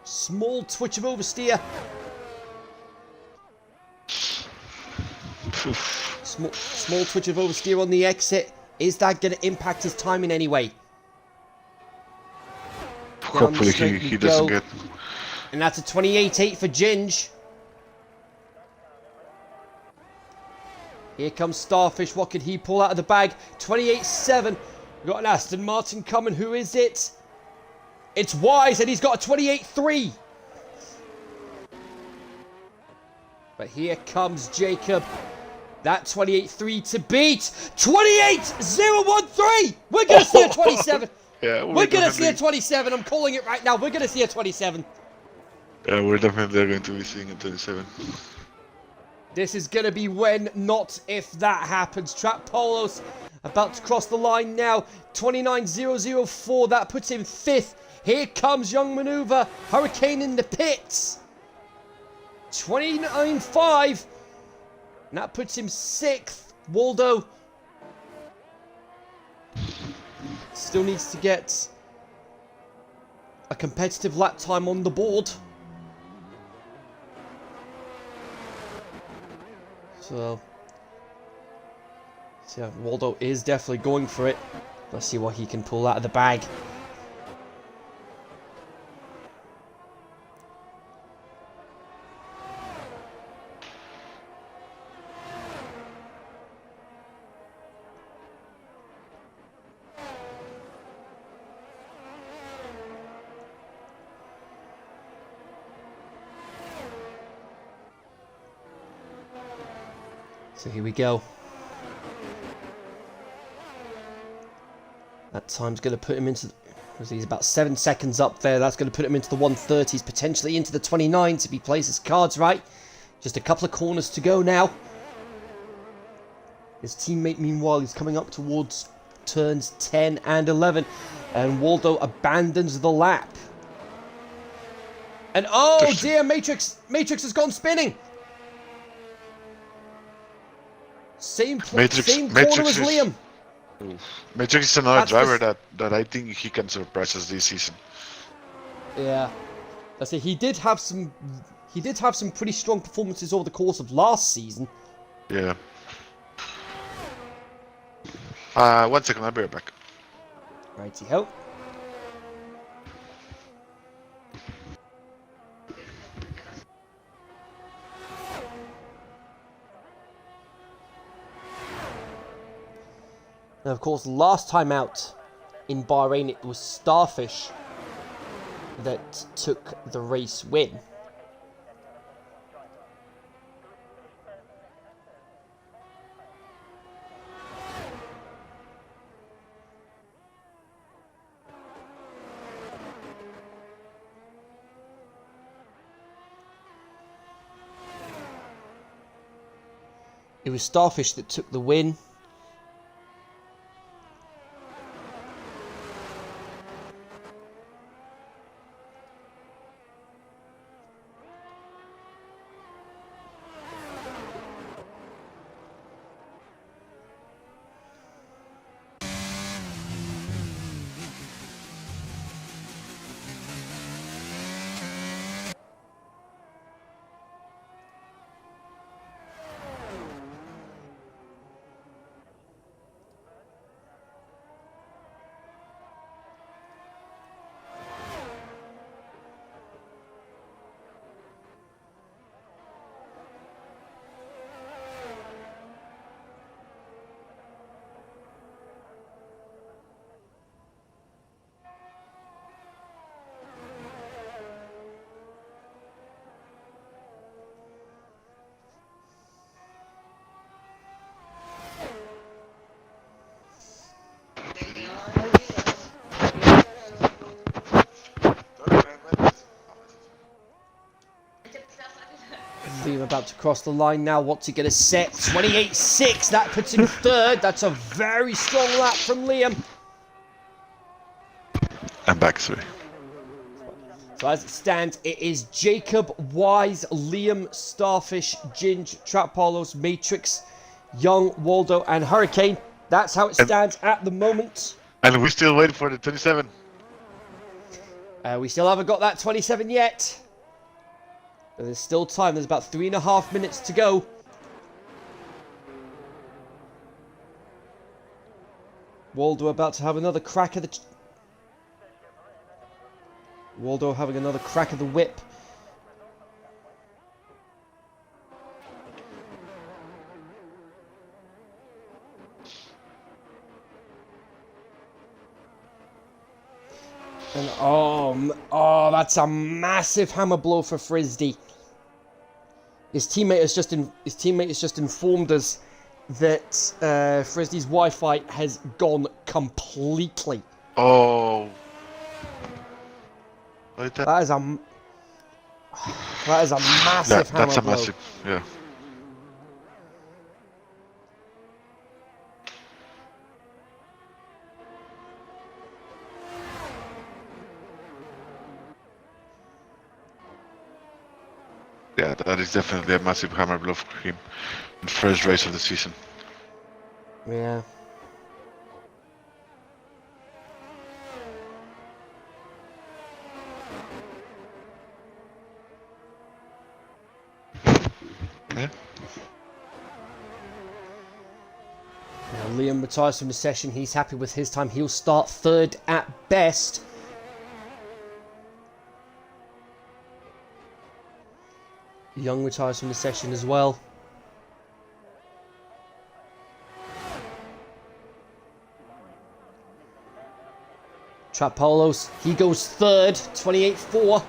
Small twitch of oversteer. Small twitch of oversteer on the exit. Is that going to impact his time in any way? Hopefully he doesn't get... And that's a 28.8 for Ginge. Here comes Starfish. What can he pull out of the bag? 28.7. We've got an Aston Martin coming. Who is it? It's Wise, and he's got a 28.3. But here comes Jacob. That 28.3 to beat. 28.013. We're going to see a 27. Yeah, we're going to see a 27. I'm calling it right now. We're going to see a 27. Yeah, we're definitely going to be seeing a 27. This is going to be when, not if that happens. Trap Polos about to cross the line now. 29.004. That puts him 5th. Here comes Young Maneuver. Hurricane in the pits. 29.5. And that puts him 6th. Waldo still needs to get a competitive lap time on the board. So yeah, Waldo is definitely going for it. Let's see what he can pull out of the bag. So here we go. That time's going to put him into... He's about 7 seconds up there. That's going to put him into the 130s, potentially into the 29s if he plays his cards right. Just a couple of corners to go now. His teammate, meanwhile, is coming up towards turns 10 and 11. And Waldo abandons the lap. And oh dear, Matrix has gone spinning. Same corner as Liam. Matrix is another driver that I think he can surprise us this season. Yeah, I say he did have some pretty strong performances over the course of last season. Yeah. 1 second, I'll be right back. Righty-ho. Now, of course, last time out in Bahrain, it was Starfish that took the race win. It was Starfish that took the win. Liam about to cross the line now. What's he going to set? 28.6. That puts him third. That's a very strong lap from Liam. I'm back, sorry. So as it stands, it is Jacob, Wise, Liam, Starfish, Ginge, Trapolos, Matrix, Young, Waldo, and Hurricane. That's how it stands at the moment. And we still waiting for the 27. We still haven't got that 27 yet. But there's still time. There's about 3.5 minutes to go. Waldo about to have another crack at the... Waldo having another crack at the whip. And oh, that's a massive hammer blow for Frisdy. His teammate has just informed us that Frisdy's Wi-Fi has gone completely. Oh. That is a massive hammer that's a blow. massive, yeah. Yeah, that is definitely a massive hammer blow for him in the first race of the season. Yeah. Yeah. Now Liam retires from the session. He's happy with his time. He'll start third at best. Young retires from the session as well. Trapolos, he goes third, 28.4.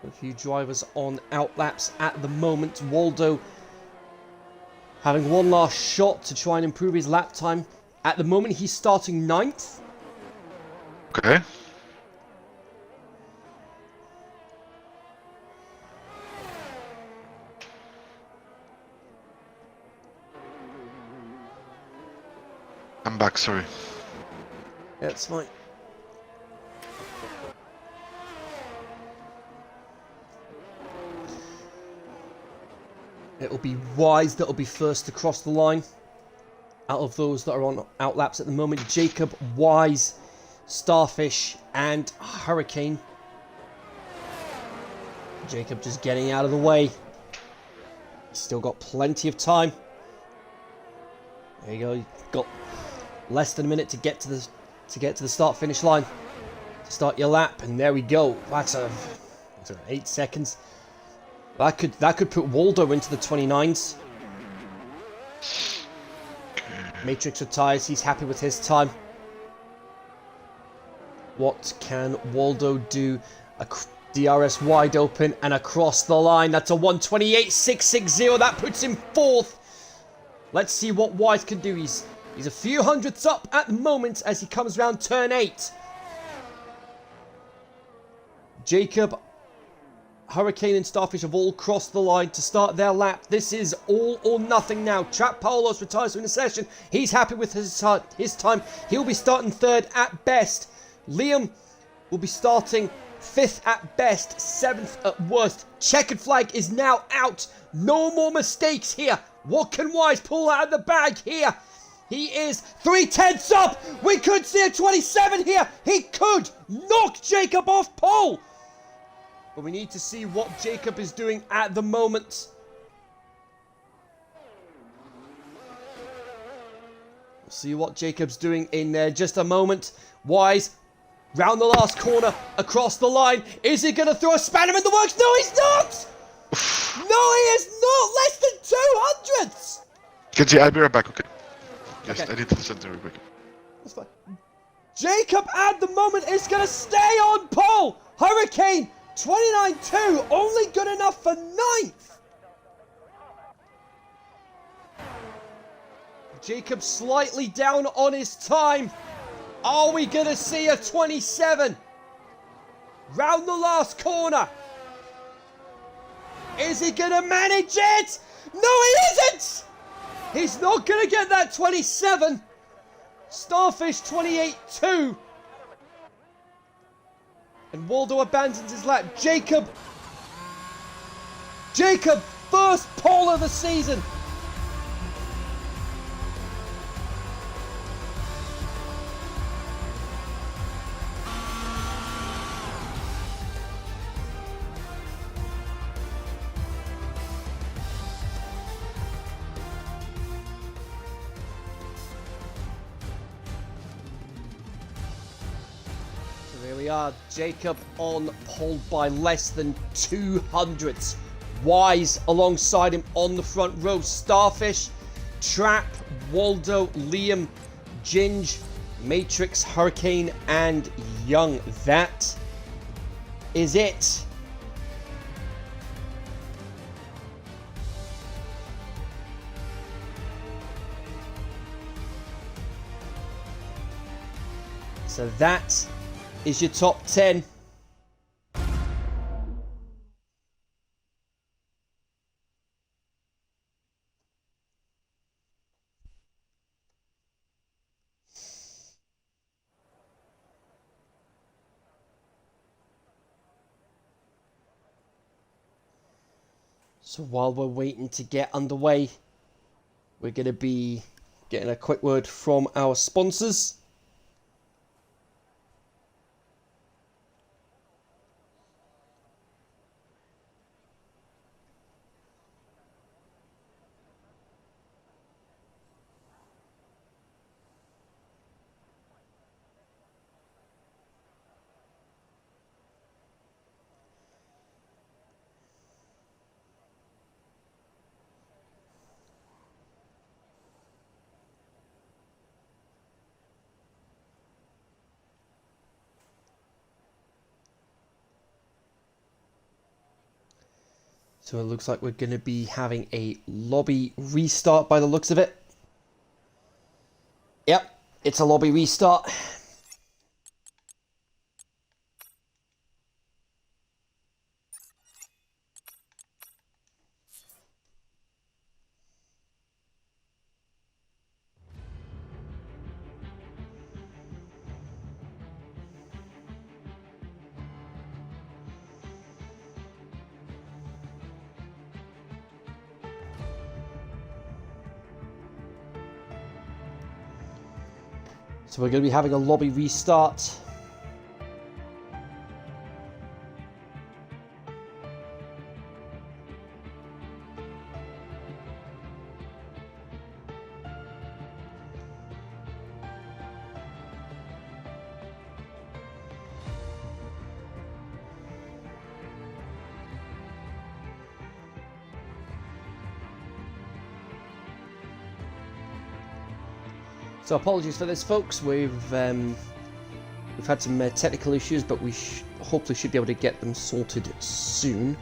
A few drivers on outlaps at the moment. Waldo having one last shot to try and improve his lap time. At the moment, he's starting 9th. Okay. I'm back, sorry. Yeah, it's fine. It'll be Wise that'll be first to cross the line. Out of those that are on outlaps at the moment, Jacob, Wise, Starfish, and Hurricane. Jacob just getting out of the way. He's still got plenty of time. There you go. You've got less than a minute to get to the start-finish line. To start your lap, and there we go. That's 8 seconds. That could put Waldo into the 29s. Matrix retires. He's happy with his time. What can Waldo do? A DRS wide open and across the line. That's a 1:28.660. That puts him 4th. Let's see what Wise can do. He's a few hundredths up at the moment as he comes round turn 8. Jacob, Hurricane and Starfish have all crossed the line to start their lap. This is all or nothing now. Trap Paulos retires from the session. He's happy with his time. He'll be starting 3rd at best. Liam will be starting 5th at best, 7th at worst. Checkered flag is now out. No more mistakes here. What can Wise pull out of the bag here? He is 3/10 up. We could see a 27 here. He could knock Jacob off pole. But we need to see what Jacob is doing at the moment. We'll see what Jacob's doing in there just a moment. Wise, round the last corner, across the line. Is he going to throw a spanner in the works? No, he's not! No, he is not! Less than 200ths! Kenji, I'll be right back, okay? Yes, Okay. I need to listen to real quick. That's fine. Jacob at the moment is going to stay on pole. Hurricane, 29.2, only good enough for 9th. Jacob slightly down on his time. Are we going to see a 27? Round the last corner. Is he going to manage it? No, he isn't! He's not going to get that 27. Starfish 28-2. And Waldo abandons his lap. Jacob, first pole of the season. Here we are, Jacob on pole by less than 200ths. Wise alongside him on the front row. Starfish, Trap, Waldo, Liam, Ginge, Matrix, Hurricane, and Young. That is it. So that is your top 10. So while we're waiting to get underway, we're going to be getting a quick word from our sponsors. So it looks like we're going to be having a lobby restart by the looks of it. Yep, it's a lobby restart. So we're going to be having a lobby restart. So apologies for this, folks. We've had some technical issues, but we hopefully should be able to get them sorted soon.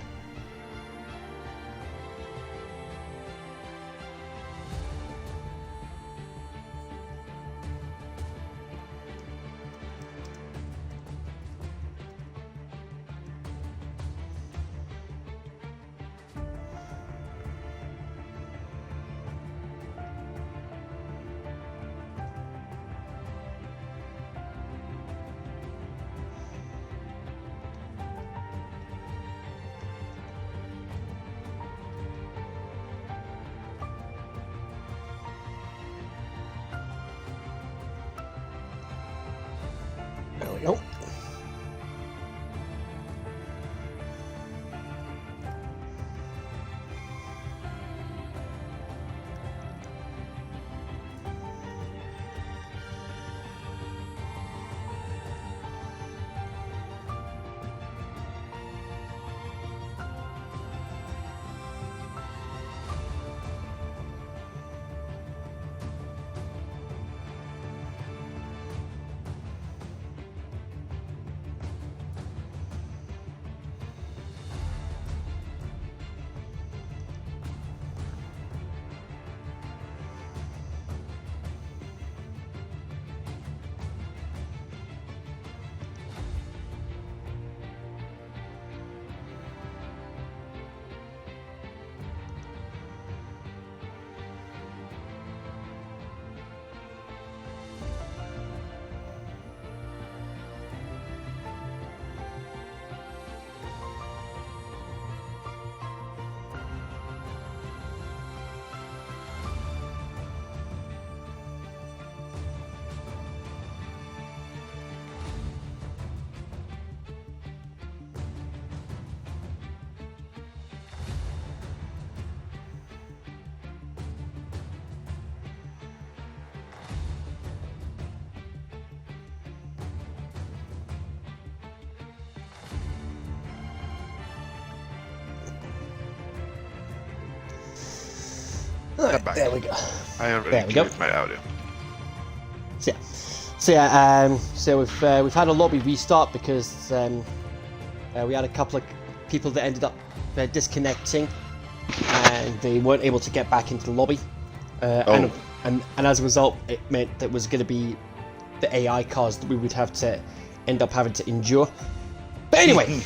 I'm back. There we go. I already There we go. cleared my audio. So we've had a lobby restart because we had a couple of people that ended up disconnecting, and they weren't able to get back into the lobby. And as a result, it meant that it was going to be the AI cars that we would have to end up having to endure. But anyway.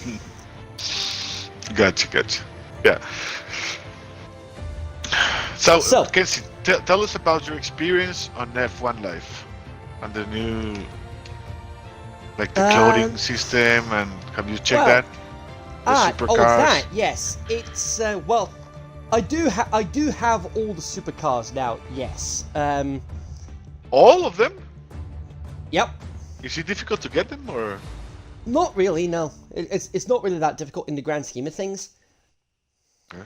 Gotcha. Yeah. So Casey, tell us about your experience on F1 Live, and the new, like the clothing system, and have you checked that? The supercars. That yes. It's well, I do have all the supercars now. Yes. All of them? Yep. Is it difficult to get them, or? Not really. No, it's not really that difficult in the grand scheme of things. Okay.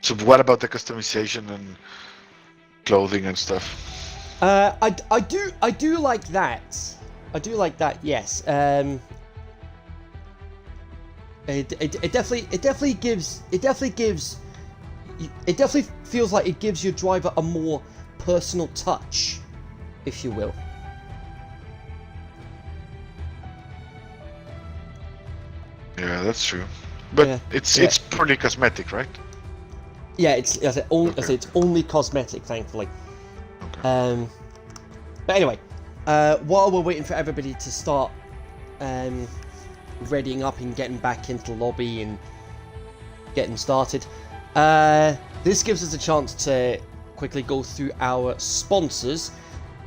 So what about the customization and clothing and stuff? I do like that. I do like that. Yes. It definitely feels like it gives your driver a more personal touch, if you will. Yeah, that's true. But Yeah. it's purely cosmetic, right? Yeah, it's only cosmetic, thankfully. Okay. But anyway, while we're waiting for everybody to start readying up and getting back into the lobby and getting started, this gives us a chance to quickly go through our sponsors,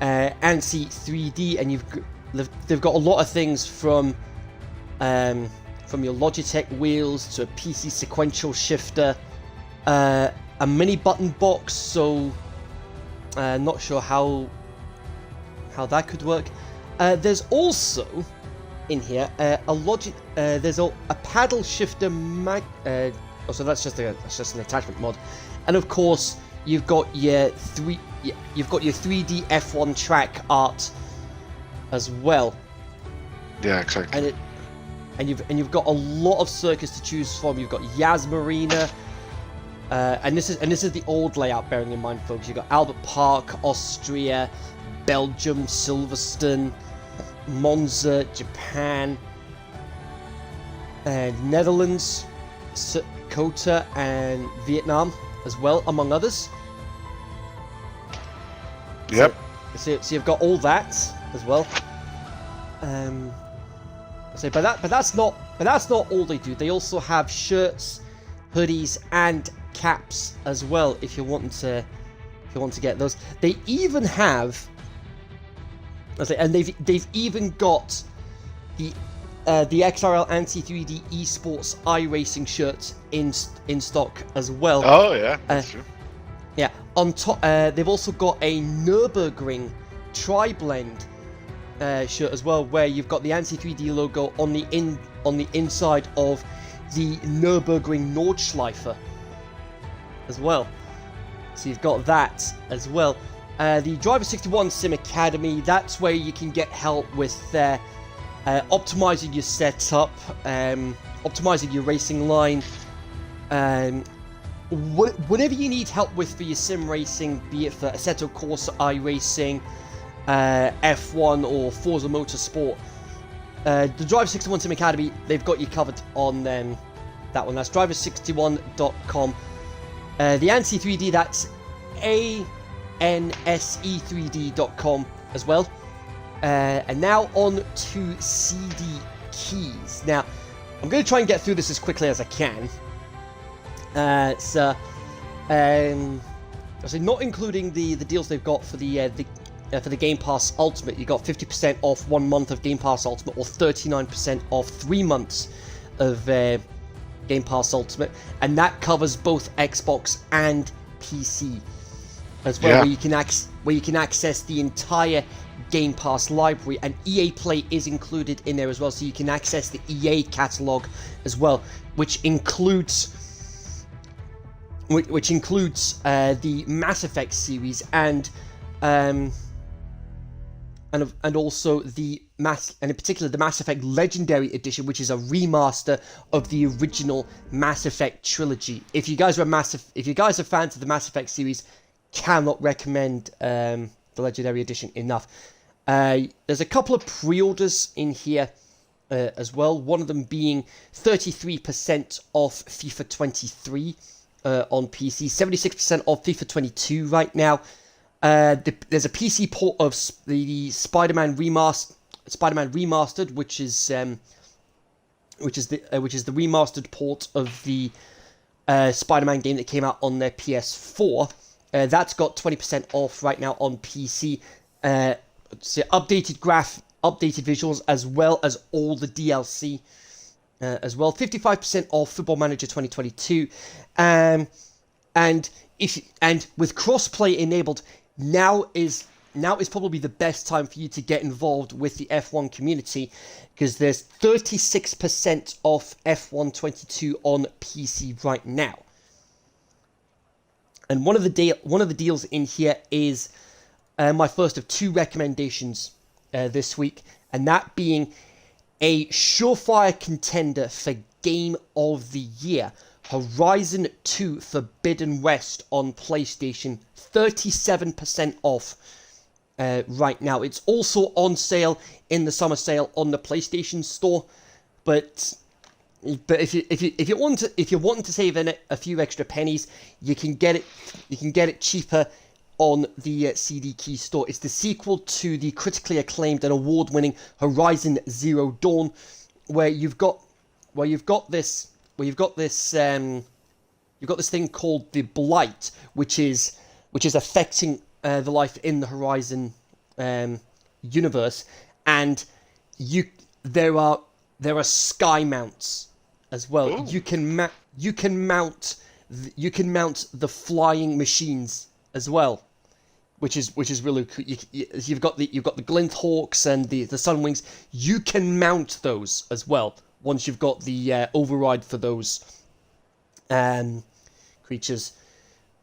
ANSI 3D, and they've got a lot of things from your Logitech wheels to a PC sequential shifter, a mini button box. So not sure how that could work. There's also in here there's a paddle shifter so that's just an attachment mod, and of course you've got your 3D F1 track art as well. Yeah, exactly. And you've got a lot of circuits to choose from. You've got Yas Marina, and this is the old layout. Bearing in mind, folks, you've got Albert Park, Austria, Belgium, Silverstone, Monza, Japan, and Netherlands, Kota, and Vietnam as well, among others. Yep. So you've got all that as well. But that's not all they do. They also have shirts, hoodies, and caps as well. If you want to get those, they even have. And they've even got the XRL ANSI 3D Esports iRacing shirts in stock as well. Oh yeah, that's true. Yeah. On top, they've also got a Nürburgring tri-blend shirt as well, where you've got the ANSI 3D logo on the inside of the Nürburgring Nordschleife as well. So you've got that as well. The Driver 61 Sim Academy, that's where you can get help with optimizing your setup, optimizing your racing line, whatever you need help with for your sim racing, be it for Assetto Corsa iRacing, F1 or Forza Motorsport. The Driver 61 Sim Academy, they've got you covered on that one. That's driver61.com. The ANSI 3D, that's ANSE3D.com as well. And now on to CD keys. Now, I'm going to try and get through this as quickly as I can. So not including the deals they've got for the Game Pass Ultimate. You got 50% off 1 month of Game Pass Ultimate, or 39% off 3 months of Game Pass Ultimate, and that covers both Xbox and PC as well. Yeah. Where you can access the entire Game Pass library, and EA Play is included in there as well, so you can access the EA catalog as well, which includes the Mass Effect series and also the and in particular the Mass Effect Legendary Edition, which is a remaster of the original Mass Effect trilogy. If you guys are fans of the Mass Effect series, cannot recommend the Legendary Edition enough. There's a couple of pre-orders in here as well. One of them being 33% off FIFA 23 on PC, 76% off FIFA 22 right now. There's a PC port of the Spider-Man Remastered, which is the remastered port of the Spider-Man game that came out on their PS4. That's got 20% off right now on PC. So updated visuals, as well as all the DLC as well. 55% off Football Manager 2022, and with crossplay enabled, now is probably the best time for you to get involved with the F1 community, because there's 36% off F1 22 on PC right now. And one of the deals in here is my first of two recommendations this week, and that being a surefire contender for Game of the Year, Horizon 2 Forbidden West on PlayStation, 37% off right now. It's also on sale in the summer sale on the PlayStation Store, but if you're wanting to save in it a few extra pennies, you can get it cheaper on the CD Key Store. It's the sequel to the critically acclaimed and award-winning Horizon Zero Dawn, where you've got this thing called the Blight, which is affecting the life in the Horizon universe, and there are sky mounts as well. Ooh. You can mount the flying machines as well, which is really cool. You've got the Glint Hawks and the Sunwings. You can mount those as well once you've got the override for those creatures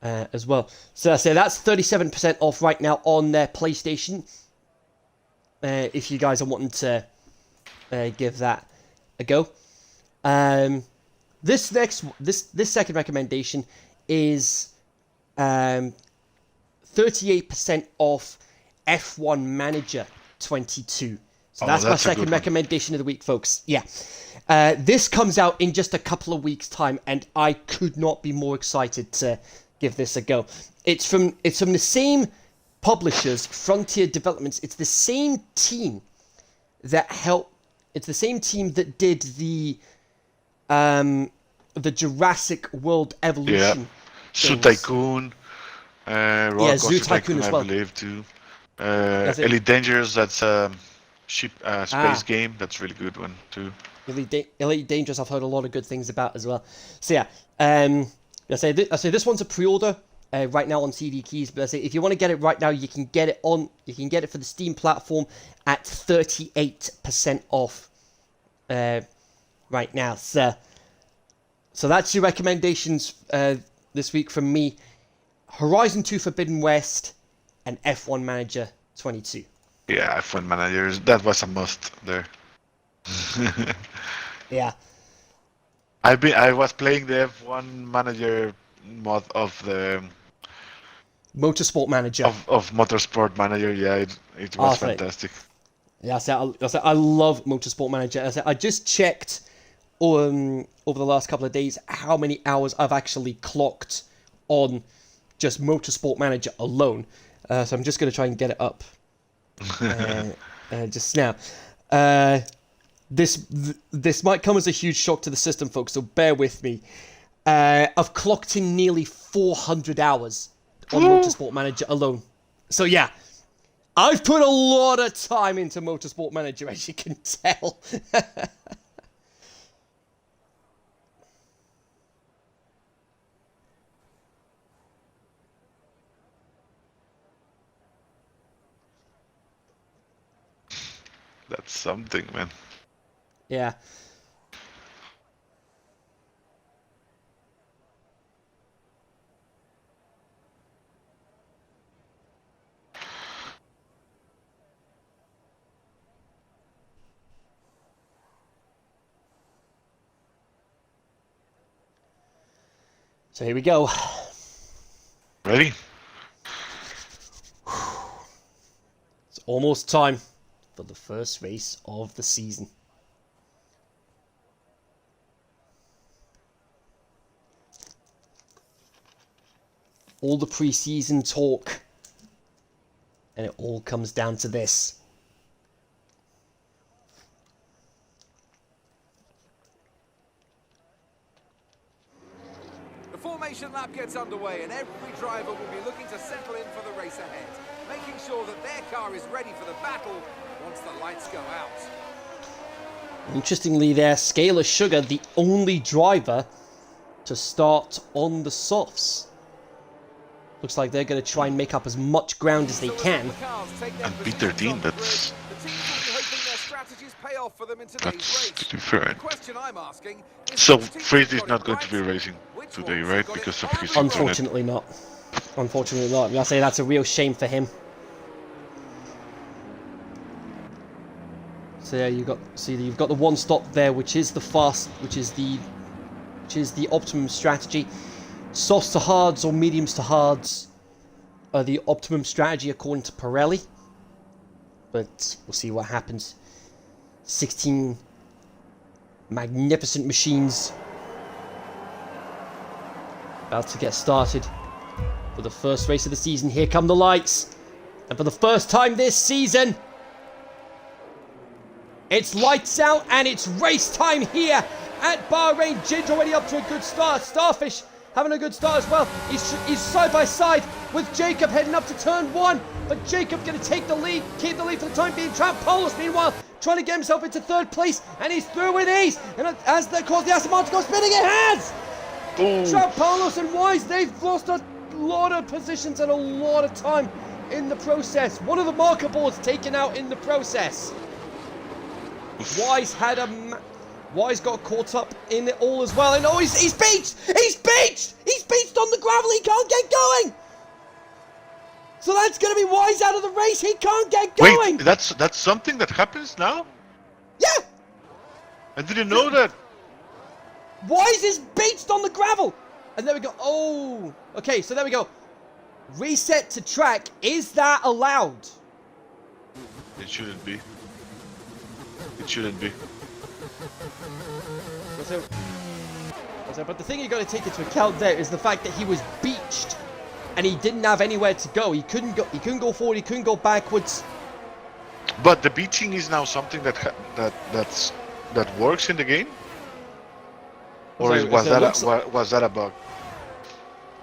as well. So I say that's 37% off right now on their PlayStation. If you guys are wanting to give that a go. This second recommendation is 38% off F1 Manager 22. So that's my second recommendation of the week, folks. Yeah. This comes out in just a couple of weeks' time, and I could not be more excited to give this a go. It's from the same publishers, Frontier Developments. It's the same team that did the Jurassic World Evolution. Yeah. Zoo Tycoon. Zoo Tycoon as well, I believe too. Elite Dangerous, that's a space game. That's a really good one too. Elite Dangerous, I've heard a lot of good things about as well. So yeah, I say this one's a pre-order right now on CD Keys, but I say if you want to get it right now, you can get it for the Steam platform at 38% off right now. So that's your recommendations this week from me. Horizon 2 Forbidden West and F1 Manager 22. Yeah, F1 Manager, that was a must there. Yeah. I was playing the F1 Manager mod of the Motorsport Manager. Of Motorsport Manager, yeah, it was fantastic. Yeah, I love Motorsport Manager. I just checked over the last couple of days how many hours I've actually clocked on just Motorsport Manager alone. So I'm just going to try and get it up just now. This might come as a huge shock to the system, folks, so bear with me. I've clocked in nearly 400 hours on Motorsport Manager alone. So yeah, I've put a lot of time into Motorsport Manager, as you can tell. That's something, man. Yeah. So here we go. Ready? It's almost time for the first race of the season. All the pre-season talk, and it all comes down to this. The formation lap gets underway and every driver will be looking to settle in for the race ahead, making sure that their car is ready for the battle once the lights go out. Interestingly there, Scalar Sugar, the only driver to start on the softs. Looks like they're going to try and make up as much ground as they can. And beat their team, that's to be fair. So Fraser is not going to be racing today, right? Because of his Unfortunately not. Unfortunately not. I say that's a real shame for him. So yeah, you've got the one stop there, which is the optimum strategy. Softs to hards or mediums to hards are the optimum strategy according to Pirelli. But we'll see what happens. 16 magnificent machines about to get started for the first race of the season. Here come the lights. And for the first time this season, it's lights out and it's race time here at Bahrain. Ginger already up to a good start. Starfish having a good start as well. He's side by side with Jacob heading up to turn 1. But Jacob going to take the lead, keep the lead for the time being. Trap-Paulus, meanwhile, trying to get himself into 3rd place. And he's through with ease. And as they cause the Aston Martin to go spinning, it has! Trap-Paulus and Wise, they've lost a lot of positions and a lot of time in the process. One of the marker boards taken out in the process. Wise got caught up in it all as well, and oh, he's beached! He's beached! He's beached on the gravel, he can't get going! So that's gonna be Wise out of the race, he can't get going! Wait, that's something that happens now? Yeah! I didn't know that. Wise is beached on the gravel! And there we go, oh! Okay, so there we go. Reset to track, is that allowed? It shouldn't be. It shouldn't be. But the thing you got to take into account there is the fact that he was beached and he didn't have anywhere to go. He couldn't go forward, he couldn't go backwards. But the beaching is now something that works in the game, or was that a bug?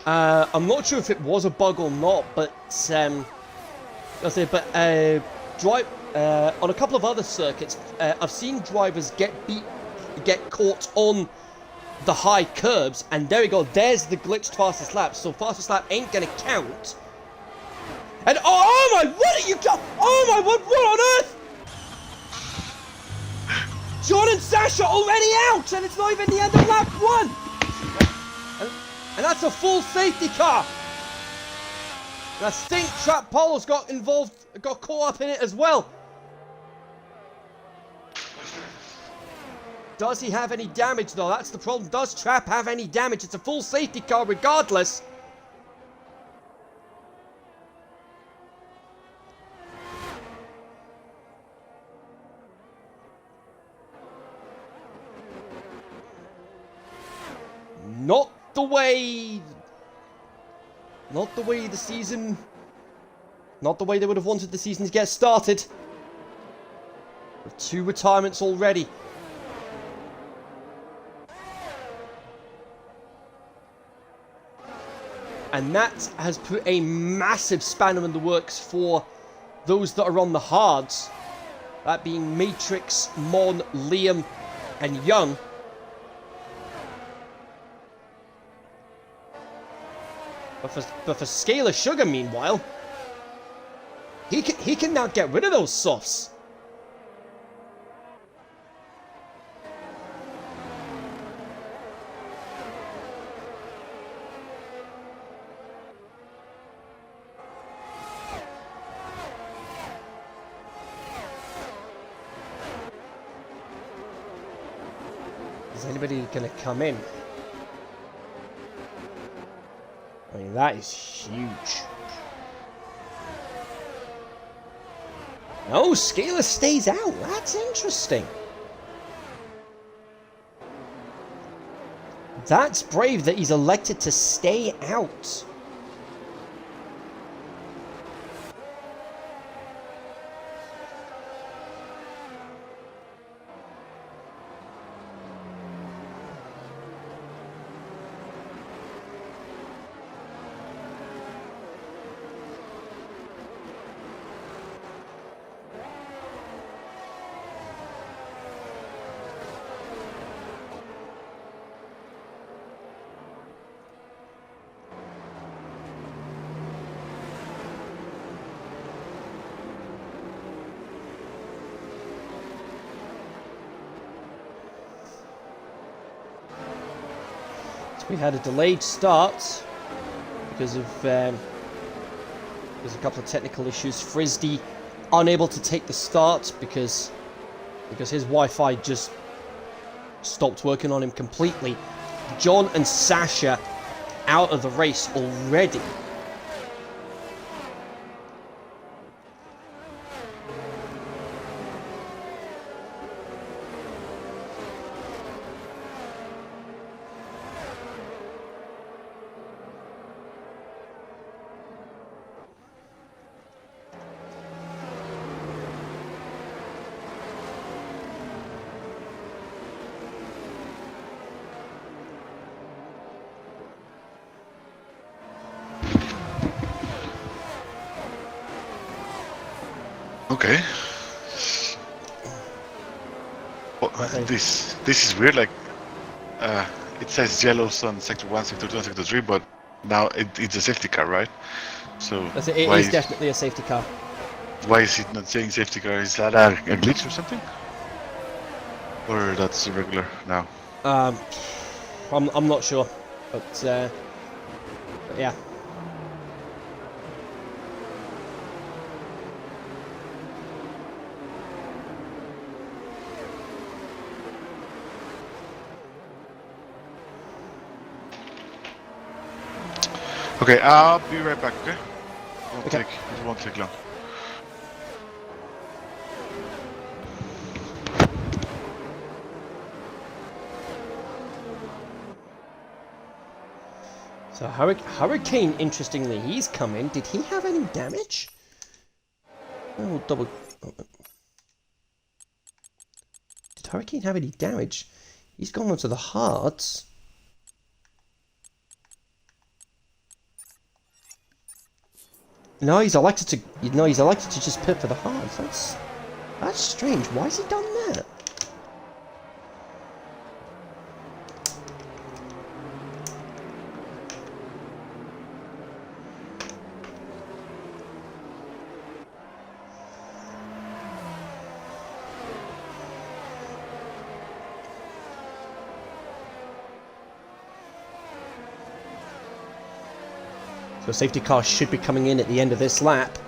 I'm not sure if it was a bug or not, but on a couple of other circuits, I've seen drivers get caught on the high curbs, and there we go. There's the glitched fastest lap. So fastest lap ain't gonna count. And oh my, what are you? Oh my, what on earth? John and Sasha already out, and it's not even the end of lap 1. And that's a full safety car. And I think Trap-Paulus got caught up in it as well. Does he have any damage though? That's the problem. Does Trap have any damage? It's a full safety car regardless. Not the way the season... Not the way they would have wanted the season to get started. With 2 retirements already. And that has put a massive spanner in the works for those that are on the hards. That being Matrix, Mon, Liam, and Young. But for Scalar Sugar, meanwhile, he can now get rid of those softs. Is anybody going to come in? that is huge. No, Scaler stays out. That's interesting. That's brave that he's elected to stay out. We had a delayed start because of there's a couple of technical issues. Frisdy unable to take the start because his Wi-Fi just stopped working on him completely. John and Sasha out of the race already. Okay. Well, this is weird. Like, it says yellows on sector 1, sector 2, and sector 3, but now it's a safety car, right? So it is definitely a safety car. Why is it not saying safety car? Is that a glitch or something? Or that's irregular now? I'm not sure, but yeah. Okay, I'll be right back, okay? Okay. It won't take long. So Hurricane, interestingly, he's come in. Did he have any damage? Oh, double. Did Hurricane have any damage? He's gone onto the hards. No, he's elected to. No, he's elected to just pit for the hards. That's strange. Why has he done that? So safety car should be coming in at the end of this lap.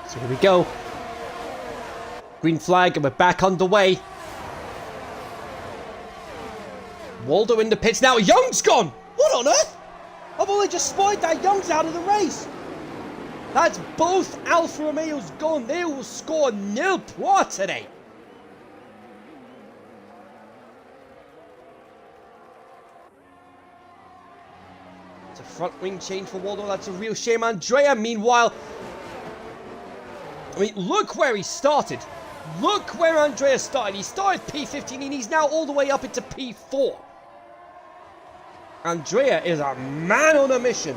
So here we go. Green flag and we're back underway. Waldo in the pits now. Young's gone! What on earth? I've only just spotted that Young's out of the race. That's both Alfa Romeos gone. They will score nil points today. It's a front wing change for Waldo. That's a real shame. Andrea, meanwhile... I mean, look where he started. Look where Andrea started. He started P15 and he's now all the way up into P4. Andrea is a man on a mission.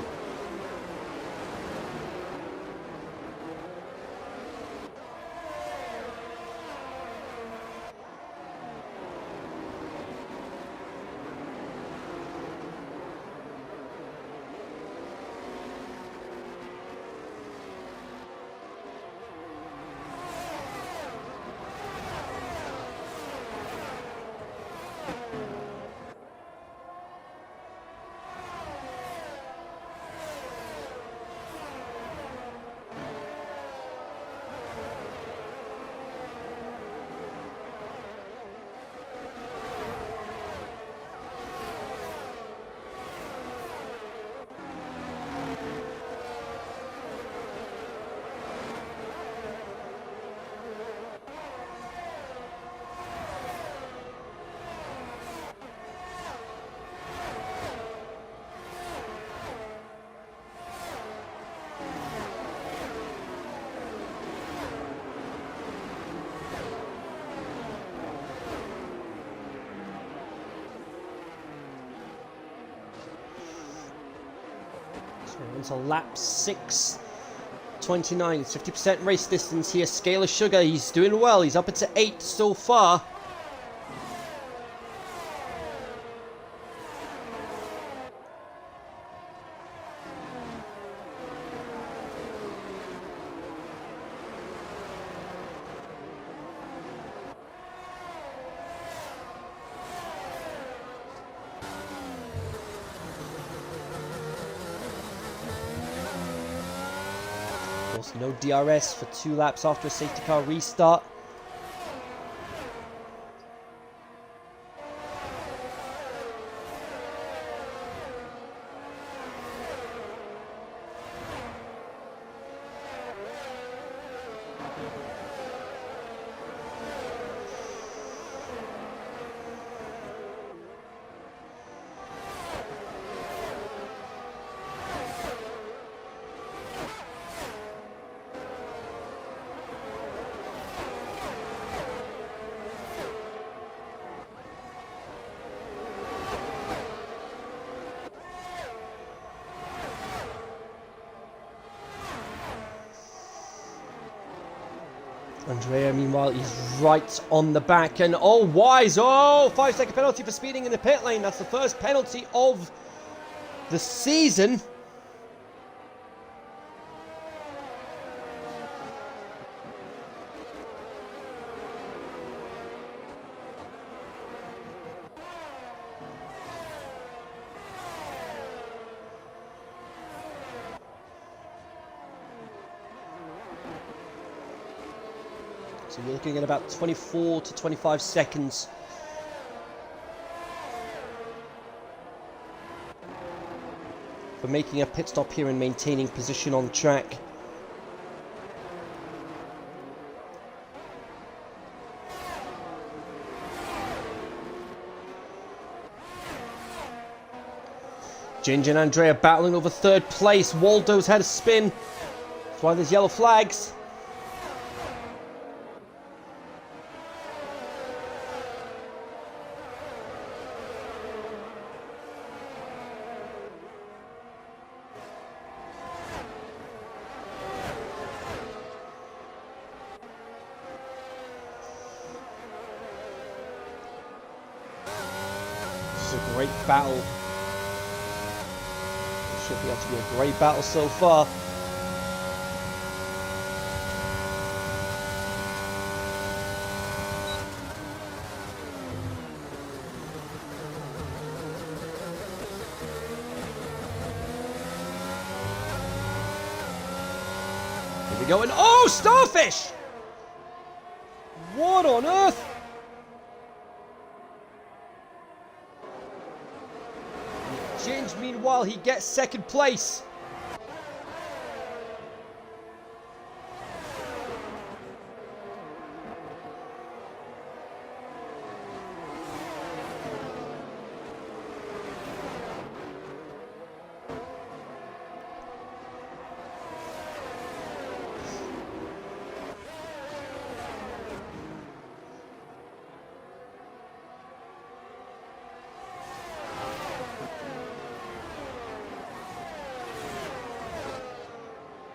Into lap 6, 29, 50% race distance here. Scale of Sugar, he's doing well. He's up into 8 so far. No DRS for 2 laps after a safety car restart. Andrea, meanwhile, is right on the back, and oh, Wise, oh, 5-second penalty for speeding in the pit lane. That's the first penalty of the season. So you're looking at about 24 to 25 seconds. For making a pit stop here and maintaining position on track. Ginger and Andrea battling over 3rd place. Waldo's had a spin. That's why there's yellow flags. Great battle. It should be actually a great battle so far. Here we go, and oh, Starfish! What on earth? Ginge, meanwhile, he gets 2nd place.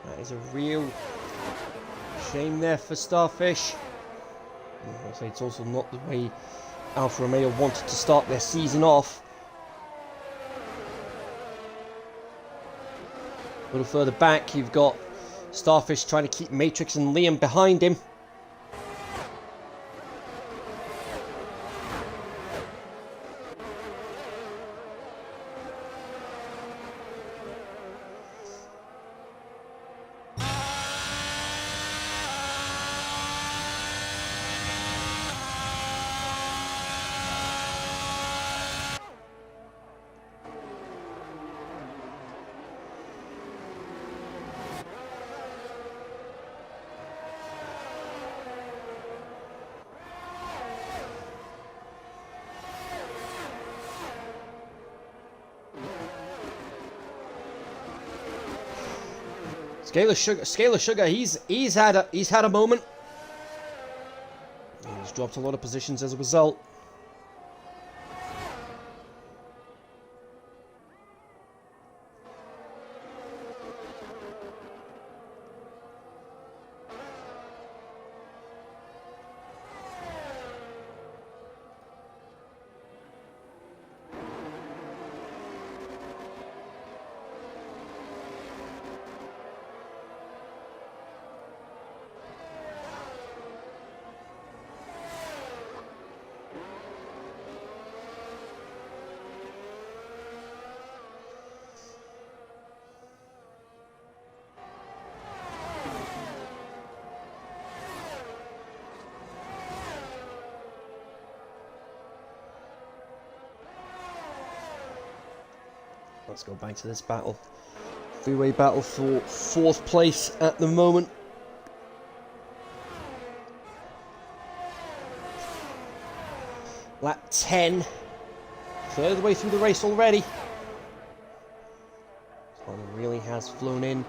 That is a real shame there for Starfish. I'll say it's also not the way Alfa Romeo wanted to start their season off. A little further back, you've got Starfish trying to keep Matrix and Liam behind him. Scalar Sugar, he's had a moment. He's dropped a lot of positions as a result. Let's go back to this battle. Freeway battle for 4th place at the moment. Lap 10. Third of the way through the race already. This one really has flown in.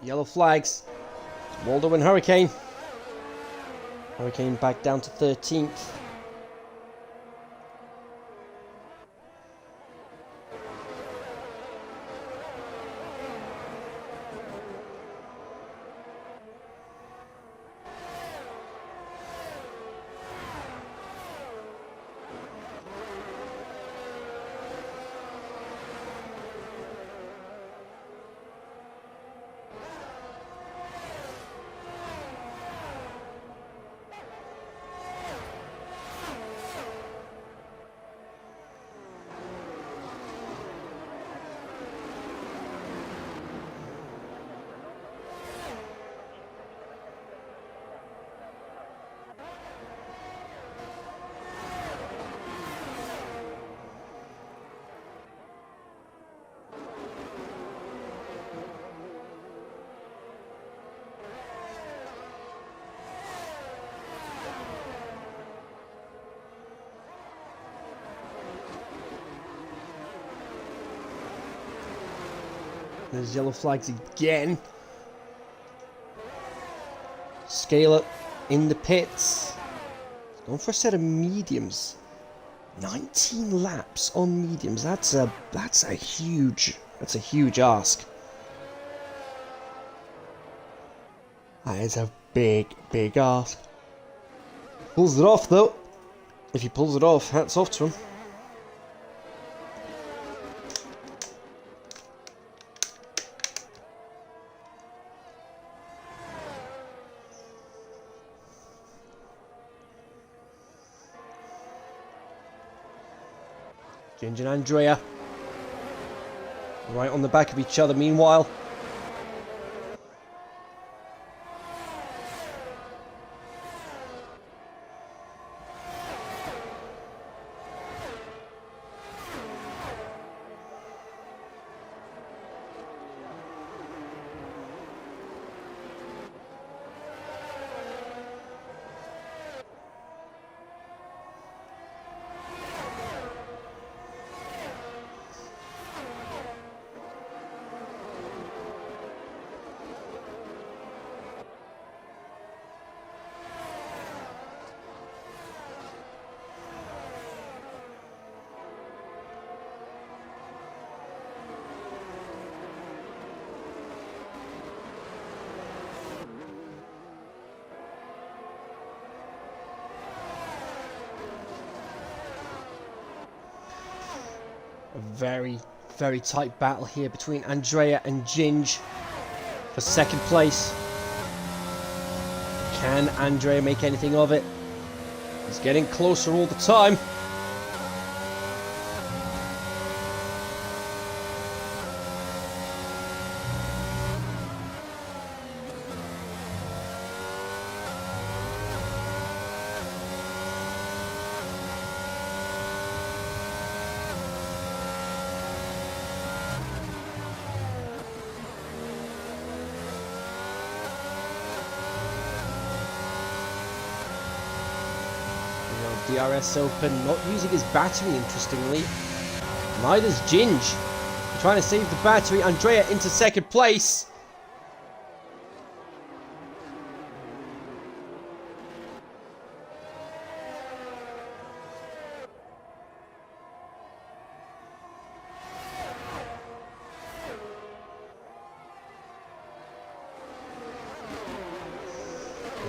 Yellow flags. Waldo and Hurricane. Hurricane back down to 13th. There's yellow flags again. Scaler in the pits. Going for a set of mediums. 19 laps on mediums. That's a huge ask. That is a big ask. Pulls it off though. If he pulls it off, hats off to him. Ginge and Andrea. Right on the back of each other meanwhile. A very, very tight battle here between Andrea and Ginge for second place. Can Andrea make anything of it? He's getting closer all the time. DRS open, not using his battery, interestingly. Neither's Ginge. Trying to save the battery. Andrea into second place.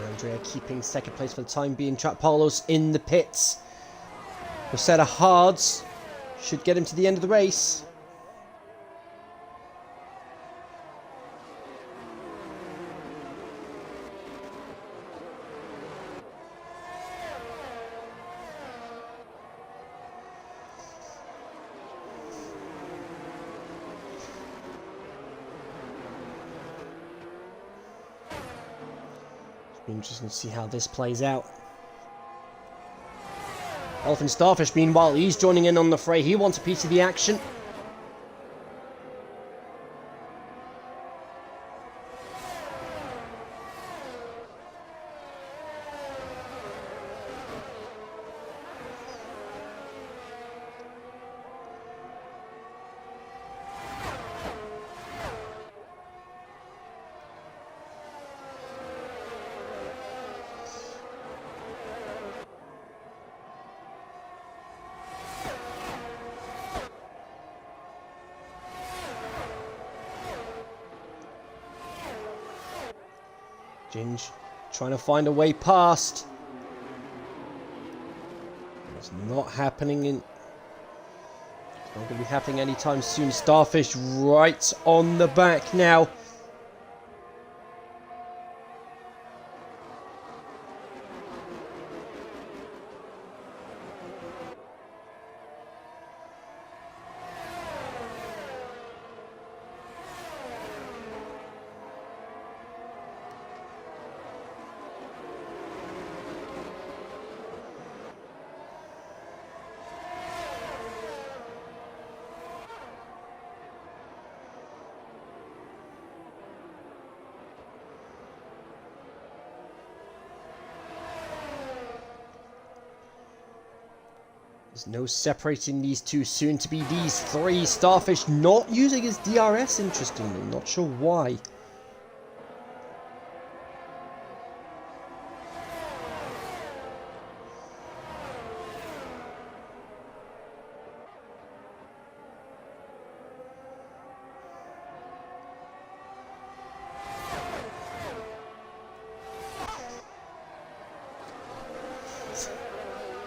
Andrea keeping second place for the time being. Trapalos in the pits. A set of hards should get him to the end of the race. Interesting to see how this plays out. Elephant Starfish, meanwhile, he's joining in on the fray. He wants a piece of the action. Ginge trying to find a way past. It's not happening in... It's not going to be happening anytime soon. Starfish right on the back now. There's no separating these two, soon to be these three. Starfish not using his DRS, interestingly. Not sure why.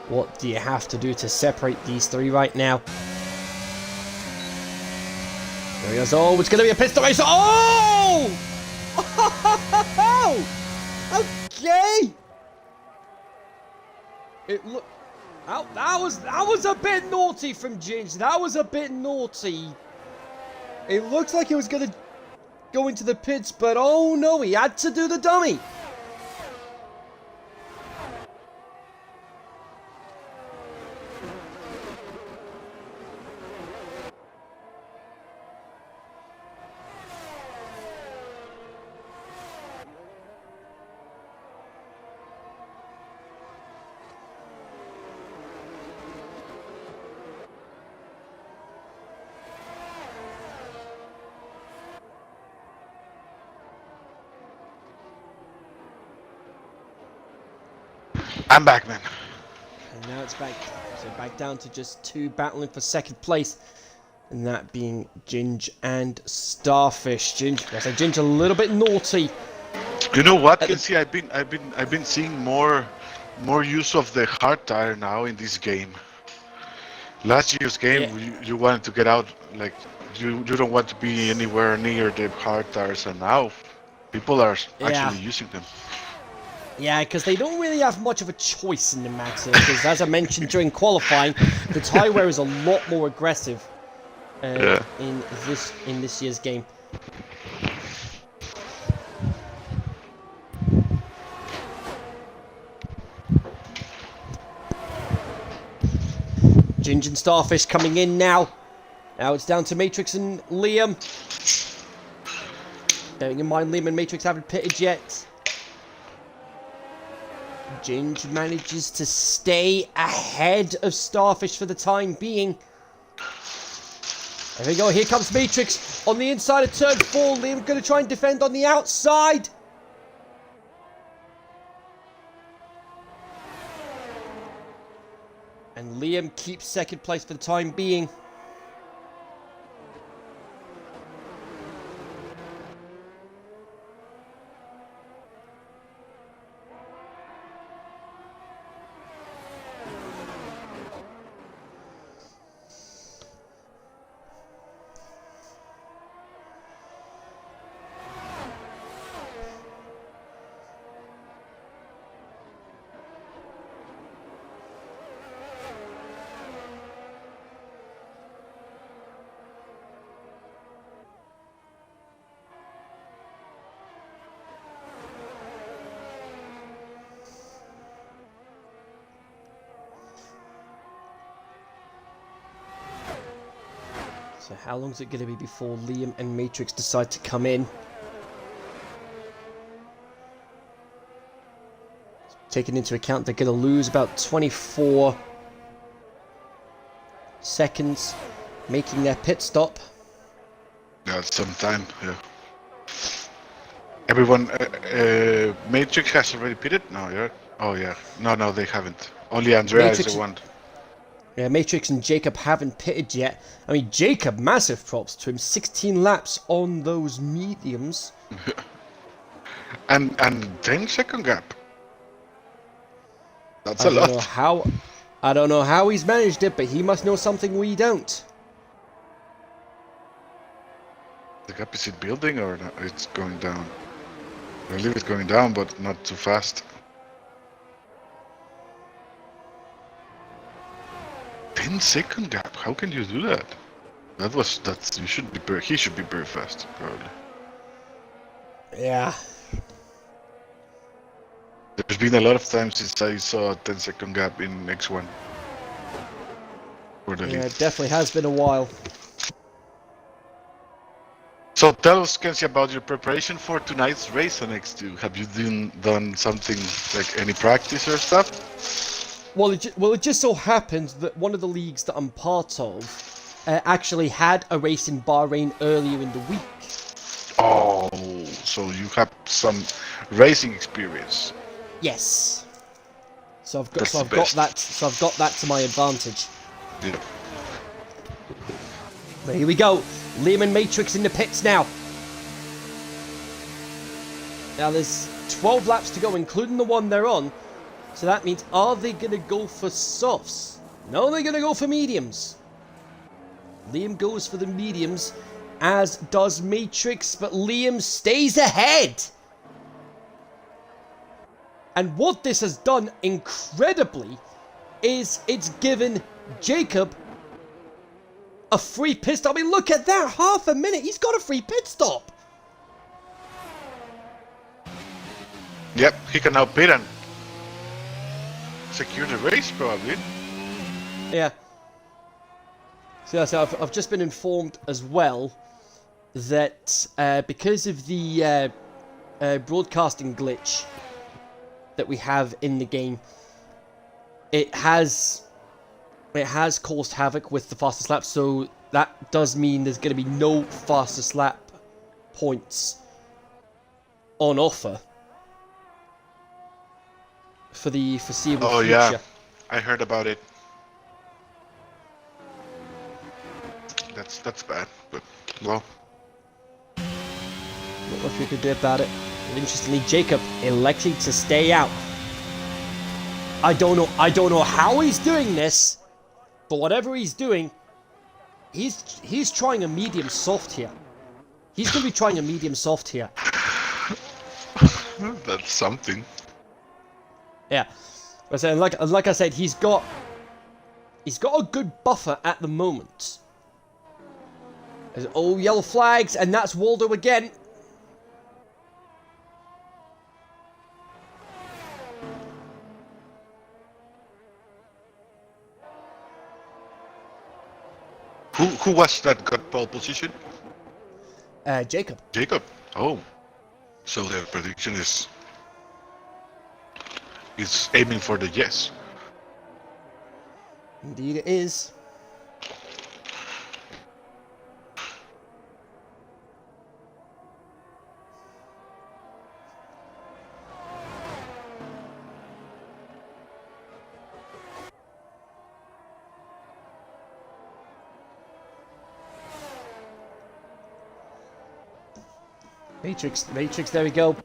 What do you have to do to separate these three right now? There he goes. Oh, it's going to be a pistol race. Oh! Okay. Oh, that was a bit naughty from Ginge. That was a bit naughty. It looks like he was going to go into the pits, but oh no, he had to do the dummy. I'm back, man. And now it's back. So back down to just 2 battling for second place. And that being Ginge and Starfish. Ginge, I say Ginge a little bit naughty. You know what, Kenzie? I've been seeing more use of the hard tire now in this game. Last year's game, you wanted to get out, like you don't want to be anywhere near the hard tires, and now people are actually using them. Yeah, because they don't really have much of a choice in the matter. Because as I mentioned during qualifying, the tire wear is a lot more aggressive in this year's game. Ginge and Starfish coming in now. Now it's down to Matrix and Liam. Bearing in mind, Liam and Matrix haven't pitted yet. Ginge manages to stay ahead of Starfish for the time being. There we go, here comes Matrix on the inside of turn 4. Liam going to try and defend on the outside. And Liam keeps second place for the time being. So how long is it going to be before Liam and Matrix decide to come in? Taking into account they're going to lose about 24 seconds making their pit stop. Yeah, it's some time, yeah. Everyone, Matrix has already pitted? No, yeah? Oh, yeah. No, they haven't. Only Andrea is the one. Yeah, Matrix and Jacob haven't pitted yet. I mean, Jacob, massive props to him. 16 laps on those mediums. and 10-second gap. That's a lot. I don't know how he's managed it, but he must know something we don't. The gap, is it building or not? It's going down? I believe it's going down, but not too fast. 10-second gap. How can you do that? He should be very fast, probably. Yeah. There's been a lot of times since I saw a 10-second gap in X1. For the lead. It definitely has been a while. So tell us, Kenzie, about your preparation for tonight's race on X2. Have you done something like any practice or stuff? Well, it just so happens that one of the leagues that I'm part of actually had a race in Bahrain earlier in the week. Oh, so you have some racing experience. Yes. So I've got that to my advantage. Yeah. But here we go. Liam and Matrix in the pits now. Now there's 12 laps to go, including the one they're on. So that means, are they going to go for softs? No, they're going to go for mediums. Liam goes for the mediums, as does Matrix, but Liam stays ahead. And what this has done incredibly is it's given Jacob a free pit stop. I mean, look at that, half a minute. He's got a free pit stop. Yep, he can now pit and secure the race, probably. Yeah. So I've just been informed as well that because of the broadcasting glitch that we have in the game, it has caused havoc with the fastest lap. So that does mean there's going to be no fastest lap points on offer for the foreseeable future. Yeah, I heard about it. That's bad, but well. Not much we could do about it. And interestingly, Jacob electing to stay out. I don't know how he's doing this, but whatever he's doing, he's trying a medium soft here. He's going to be trying a medium soft here. That's something. Yeah, like I said, he's got a good buffer at the moment. There's yellow flags, and that's Waldo again. Who was that got pole position? Jacob. Jacob. Oh, so the prediction is aiming for the yes. Indeed it is. Matrix, there we go.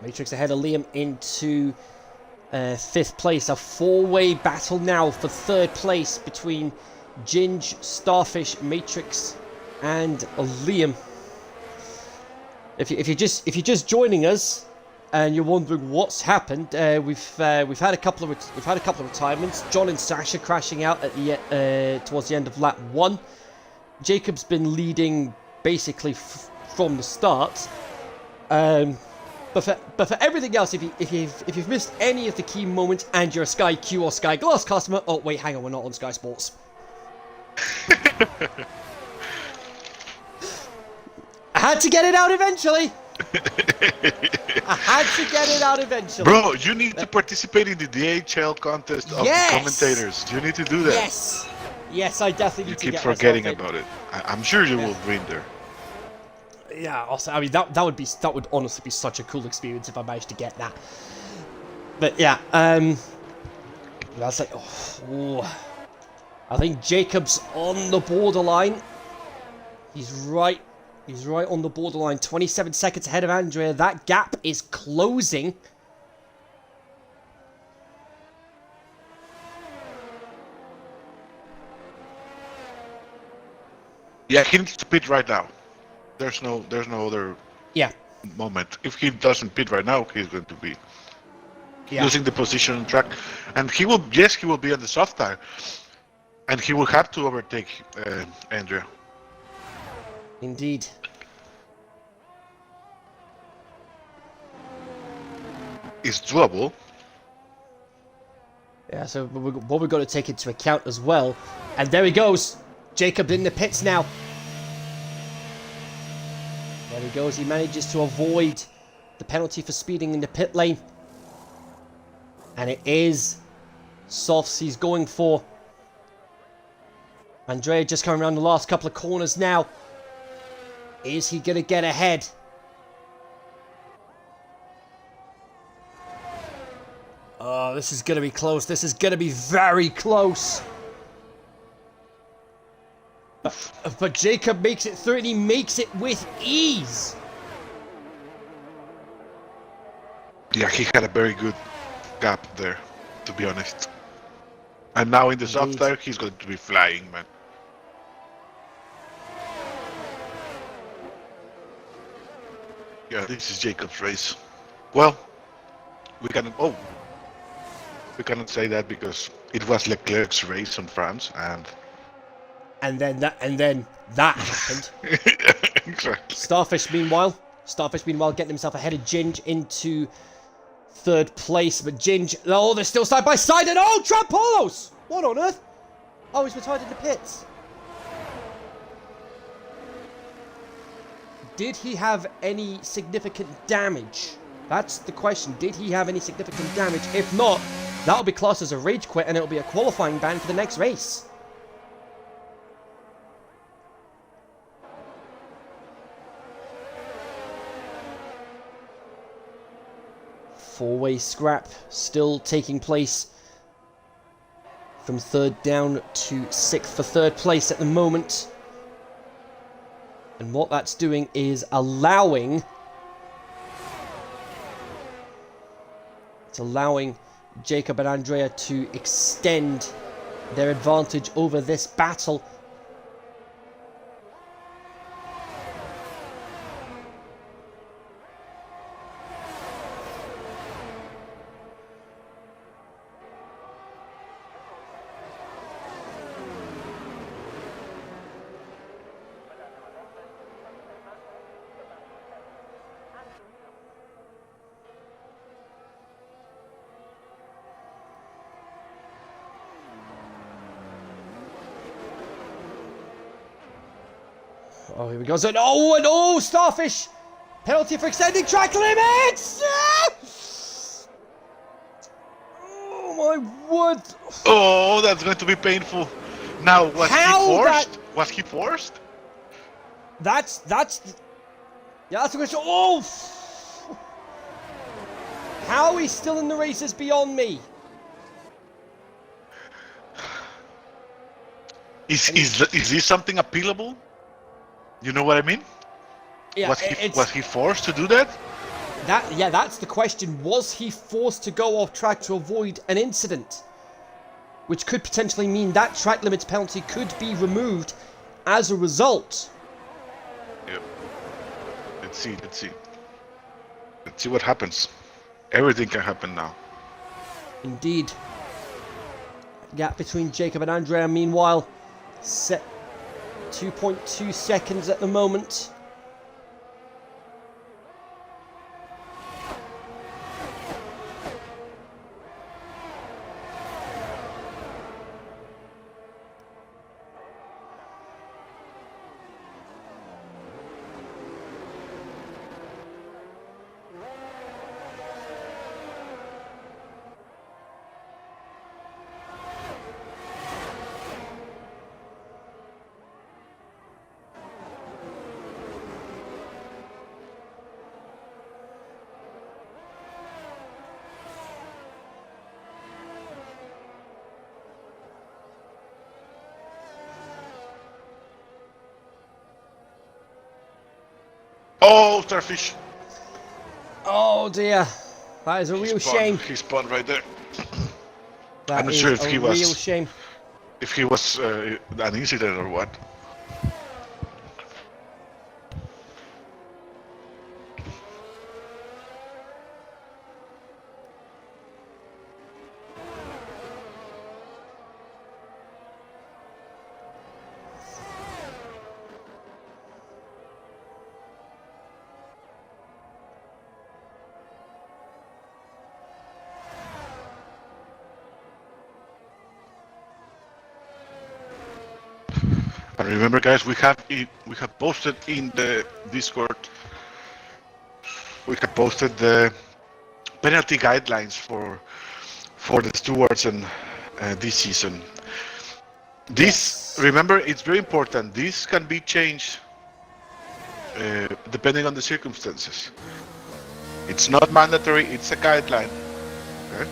Matrix ahead of Liam into 5th place. A 4-way battle now for 3rd place between Ginge, Starfish, Matrix, and Liam. If you're just joining us and you're wondering what's happened, we've had a couple of retirements. John and Sasha crashing out at the towards the end of lap 1. Jacob's been leading basically from the start. But for everything else, if you've missed any of the key moments and you're a Sky Q or Sky Glass customer, oh wait, hang on, we're not on Sky Sports. I had to get it out eventually. Bro, you need to participate in the DHL contest of the commentators. You need to do that. Yes, I definitely need to get You keep forgetting about it. I'm sure you will win there. Yeah, also, I mean that would honestly be such a cool experience if I managed to get that. But yeah, that's like, I think Jacob's on the borderline. He's right on the borderline. 27 seconds ahead of Andrea. That gap is closing. Yeah, he needs to pit right now. There's no other moment. If he doesn't pit right now, he's going to be losing the position on track, and he will be on the soft tire, and he will have to overtake Andrea. Indeed. It's doable. Yeah, so what we've got to take into account as well, and there he goes, Jacob in the pits now. There he goes, he manages to avoid the penalty for speeding in the pit lane. And it is softs he's going for. Andrea just coming around the last couple of corners now. Is he going to get ahead? Oh, this is going to be close. This is going to be very close. But Jacob makes it through, and he makes it with ease. Yeah, he had a very good gap there, to be honest. And now in the soft tire, he's going to be flying, man. Yeah, this is Jacob's race. Well, we can... Oh! we cannot say that because it was Leclerc's race on France, And then that happened. exactly. Starfish, meanwhile, getting himself ahead of Ginge into third place, but Ginge, oh, they're still side by side, and oh, Trampolos! What on earth? Oh, he's retired in the pits. Did he have any significant damage? That's the question. Did he have any significant damage? If not, that'll be classed as a rage quit, and it'll be a qualifying ban for the next race. Four-way scrap still taking place from third down to sixth for third place at the moment. And what that's doing is allowing Jacob and Andrea to extend their advantage over this battle. Oh, here we go. And oh, Starfish! Penalty for extending track limits! Oh, my word. Oh, that's going to be painful. Now, was he forced? Was he forced? That's the question. Oh! How he's still in the race is beyond me. Is this something appealable? You know what I mean? Yeah, was he forced to do that? That's the question. Was he forced to go off track to avoid an incident? Which could potentially mean that track limits penalty could be removed as a result. Yep. Let's see. Let's see what happens. Everything can happen now. Indeed. Gap between Jacob and Andrea, meanwhile, set 2.2 seconds at the moment. Oh, Starfish! Oh dear, that is a real shame. He spun right there. That I'm not sure if he was. Real shame. If he was an incident or what. And remember, guys, we have posted in the Discord. We have posted the penalty guidelines for the stewards and this season. This, remember, it's very important. This can be changed depending on the circumstances. It's not mandatory. It's a guideline. Okay?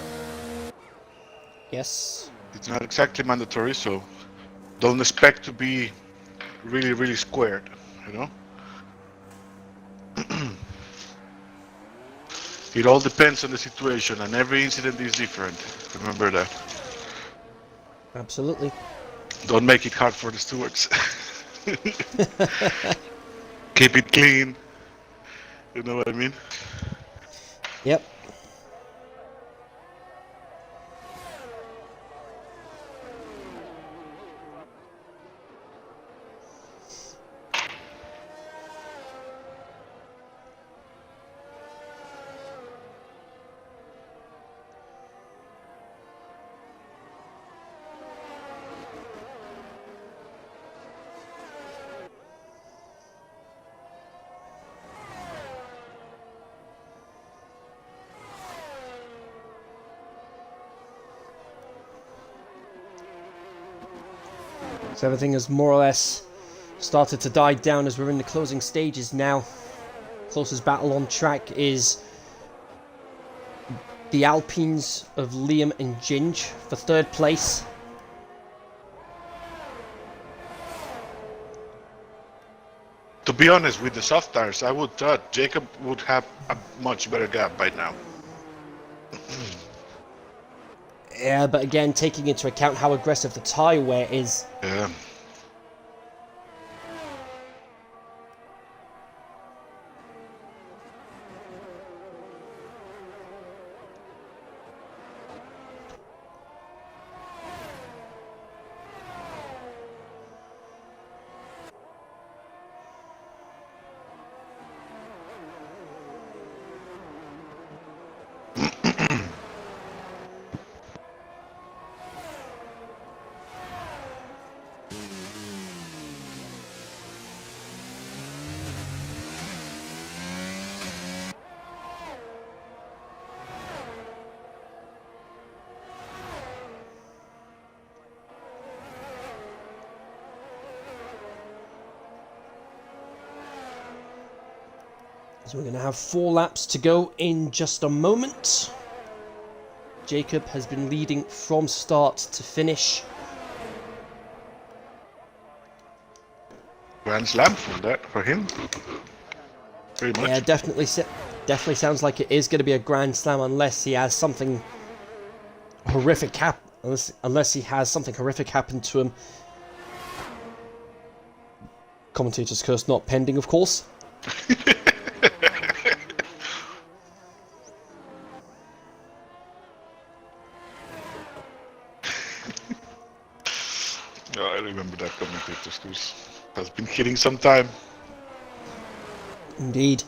Yes. It's not exactly mandatory, so don't expect to be really, really squared, you know? It all depends on the situation, and every incident is different. Remember that. Absolutely. Don't make it hard for the stewards. Keep it clean. You know what I mean? Yep. So everything has more or less started to die down as we're in the closing stages now. Closest battle on track is the Alpines of Liam and Ginge for 3rd place. To be honest, with the soft tires, I would thought Jacob would have a much better gap by now. Yeah, but again, taking into account how aggressive the tyre wear is. Yeah. So we're going to have 4 laps to go in just a moment. Jacob has been leading from start to finish. Grand slam for him. Very much. Yeah, definitely sounds like it is going to be a grand slam unless he has something horrific unless he has something horrific happen to him. Commentator's curse not pending, of course. Oh, I remember that commentator's curse. Has been hitting some time. Indeed.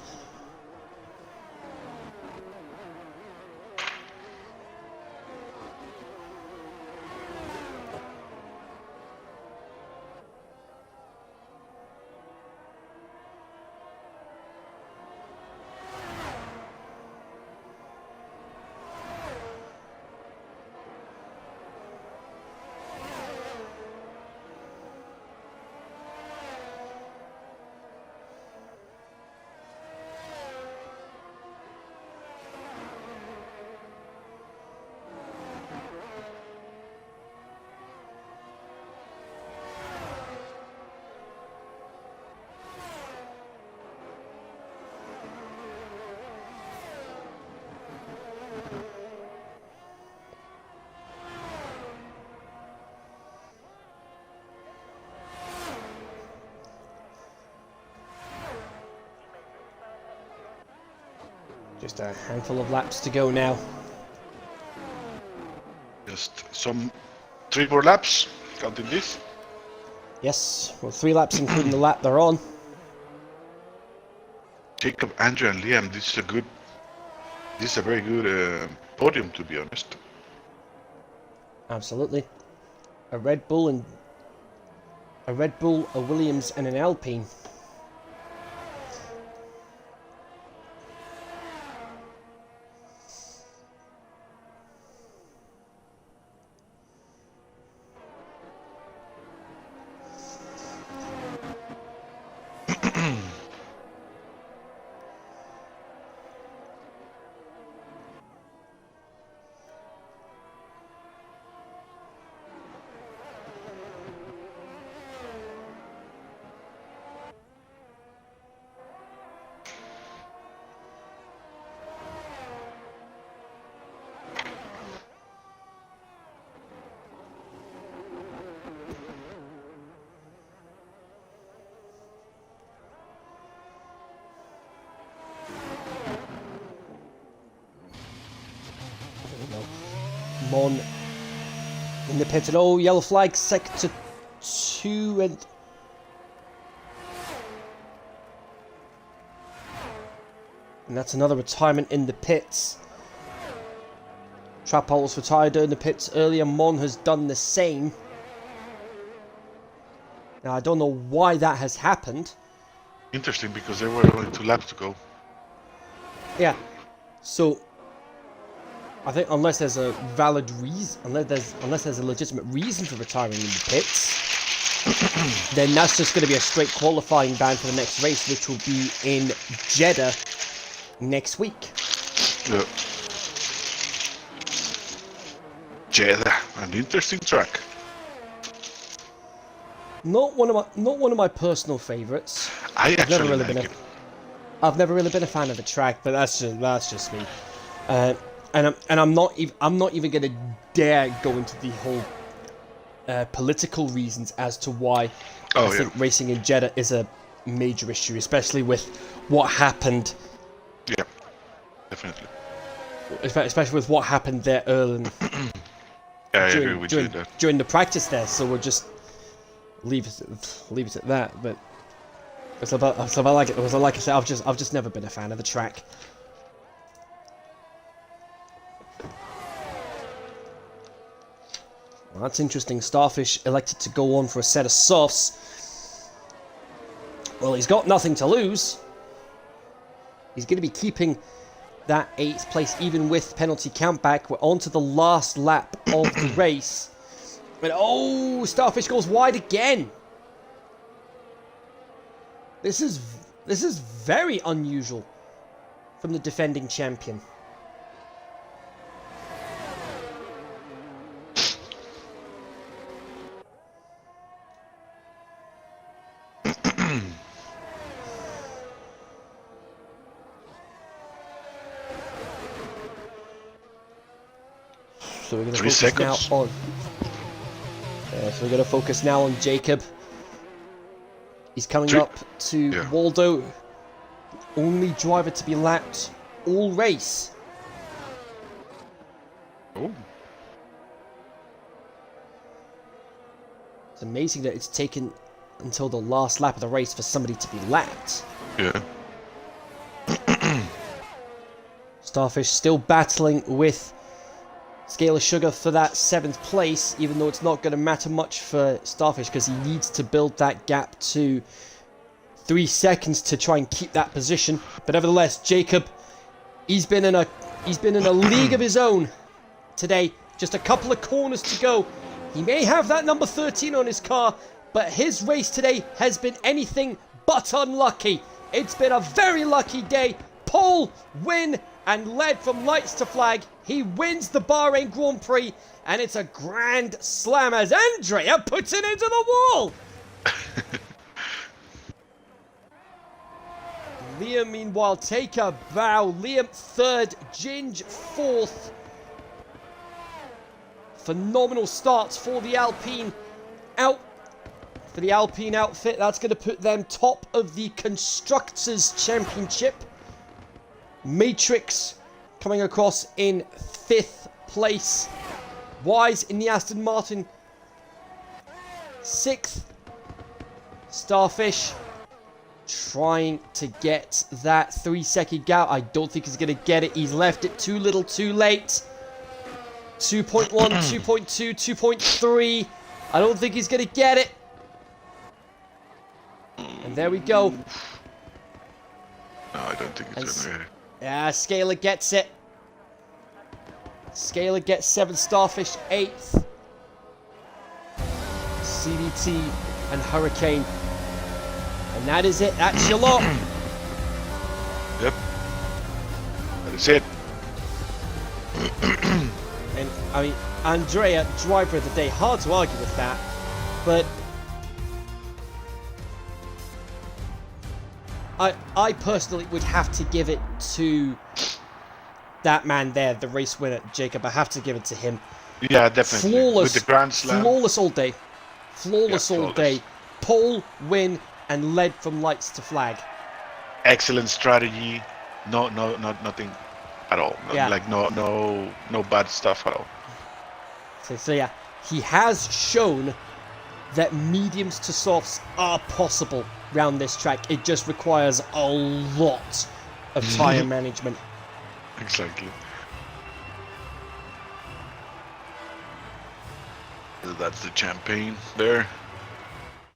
Just a handful of laps to go now. Just some 3 more laps, counting this. Yes, well, 3 laps including the lap they're on. Jacob, Andrew, and Liam. This is a very good podium, to be honest. Absolutely. A Red Bull, a Williams, and an Alpine. Mon in the pit, and oh, yellow flag, sector 2, and that's another retirement in the pits. Trapol was retired in the pits earlier. Mon has done the same. Now I don't know why that has happened. Interesting, because there were only 2 laps to go. Yeah, so I think unless there's a valid reason, unless there's a legitimate reason for retiring in the pits, then that's just going to be a straight qualifying ban for the next race, which will be in Jeddah next week. Yeah. Jeddah, an interesting track. Not one of my personal favorites. I've never really I've never really been a fan of the track, but that's just me. And I'm not even gonna dare go into the whole political reasons as to why I think racing in Jeddah is a major issue, especially with what happened. Yeah, definitely. Especially with what happened there early during the practice there. So we'll just leave it at that. But like I said, I've just never been a fan of the track. Well, that's interesting. Starfish elected to go on for a set of softs. Well, he's got nothing to lose. He's going to be keeping that 8th place, even with penalty countback. We're on to the last lap of the race. But oh, Starfish goes wide again. This is very unusual from the defending champion. So we're going to focus now on. So we're going to focus now on Jacob. He's coming up to Waldo, only driver to be lapped all race. Oh. It's amazing that it's taken until the last lap of the race for somebody to be lapped. Yeah. Starfish still battling with Scale of Sugar for that 7th place, even though it's not going to matter much for Starfish because he needs to build that gap to 3 seconds to try and keep that position. But nevertheless, Jacob, he's been in a league of his own today. Just a couple of corners to go. He may have that number 13 on his car, but his race today has been anything but unlucky. It's been a very lucky day. Pole, win, and led from lights to flag. He wins the Bahrain Grand Prix, and it's a grand slam as Andrea puts it into the wall. Liam, meanwhile, take a bow. Liam 3rd, Ginge 4th. Phenomenal starts for the Alpine outfit. That's going to put them top of the Constructors' Championship. Matrix coming across in 5th place. Wise in the Aston Martin 6th. Starfish trying to get that 3-second gap. I don't think he's going to get it. He's left it too little too late. 2.1, 2.2, 2.3. I don't think he's going to get it. And there we go. No, I don't think it's going to. Yeah, Scaler gets it. Scaler gets 7th, Starfish 8th. CDT and Hurricane. And that is it. That's your lot. Yep. That is it. And, I mean, Andrea, driver of the day. Hard to argue with that. But I personally would have to give it to that man there, the race winner, Jacob. I have to give it to him. Yeah, definitely. Flawless. With the Grand Slam. Flawless all day. Flawless Yeah, all day. Pole, win, and led from lights to flag. Excellent strategy. Nothing at all. Yeah. Like no bad stuff at all. So yeah, he has shown that mediums to softs are possible around this track. It just requires a lot of tyre management. Exactly. That's the champagne there.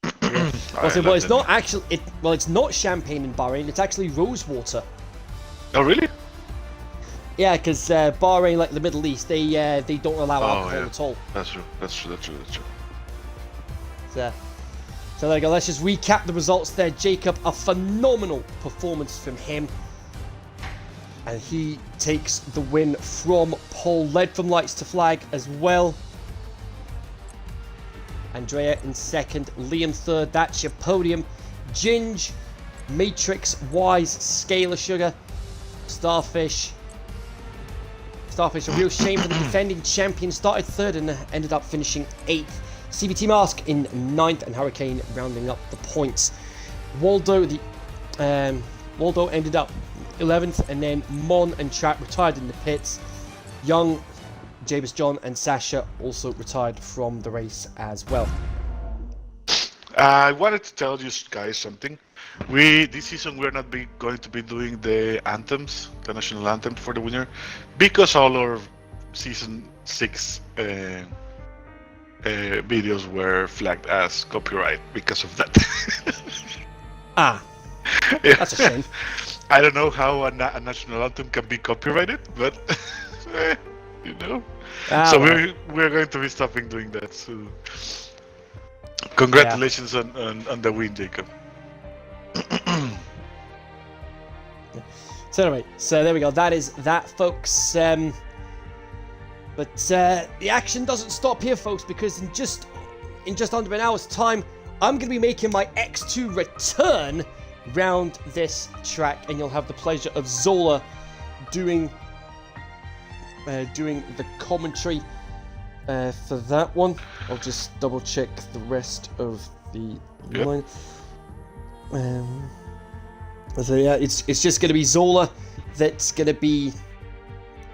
Well, it's not actually. It's not champagne in Bahrain. It's actually rose water. Oh really? Yeah, because Bahrain, like the Middle East, they don't allow alcohol at all. That's true. So, So there you go, let's just recap the results there. Jacob, a phenomenal performance from him. And he takes the win from Paul, led from lights to flag as well. Andrea in second, Liam third, that's your podium. Ginge, Matrix, Wise, Scalar Sugar, Starfish. Starfish, a real shame for the defending champion, started third and ended up finishing 8th. CBT Mask in 9th and Hurricane rounding up the points. Waldo ended up 11th, and then Mon and Trap retired in the pits. Young, Jabez John and Sasha also retired from the race as well. I wanted to tell you guys something. This season we're not going to be doing the anthems, the national anthem for the winner, because all our season 6 videos were flagged as copyright because of that. That's a shame. I don't know how a national anthem can be copyrighted, but you know. So we're going to be stopping doing that. So congratulations on the win, Jacob. So anyway, so there we go. That is that, folks. But the action doesn't stop here, folks, because in just under an hour's time, I'm going to be making my X2 return round this track, and you'll have the pleasure of Zola doing the commentary for that one. I'll just double check the rest of the line. So yeah, it's just going to be Zola that's going to be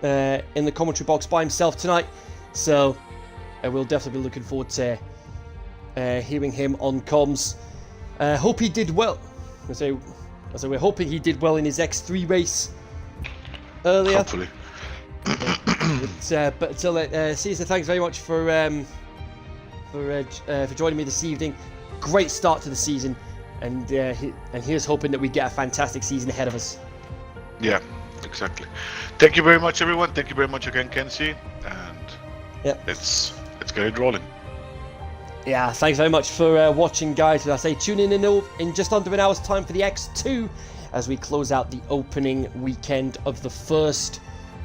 in the commentary box by himself tonight. So we'll definitely be looking forward to hearing him on comms. Hope he did well. So we're hoping he did well in his X3 race earlier. Hopefully. But until Caesar, thanks very much for joining me this evening. Great start to the season, and here's hoping that we get a fantastic season ahead of us. Yeah, exactly. Thank you very much, everyone. Thank you very much again, Kenzie. And let's get it rolling. Yeah, thanks very much for watching, guys. As I say, tune in just under an hour's time for the X2 as we close out the opening weekend of the first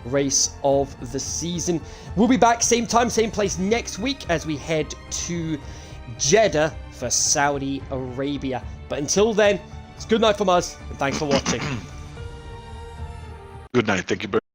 race of the season. We'll be back same time, same place next week as we head to Jeddah for Saudi Arabia. But until then, it's good night from us, and thanks for watching. Good night. Thank you very much.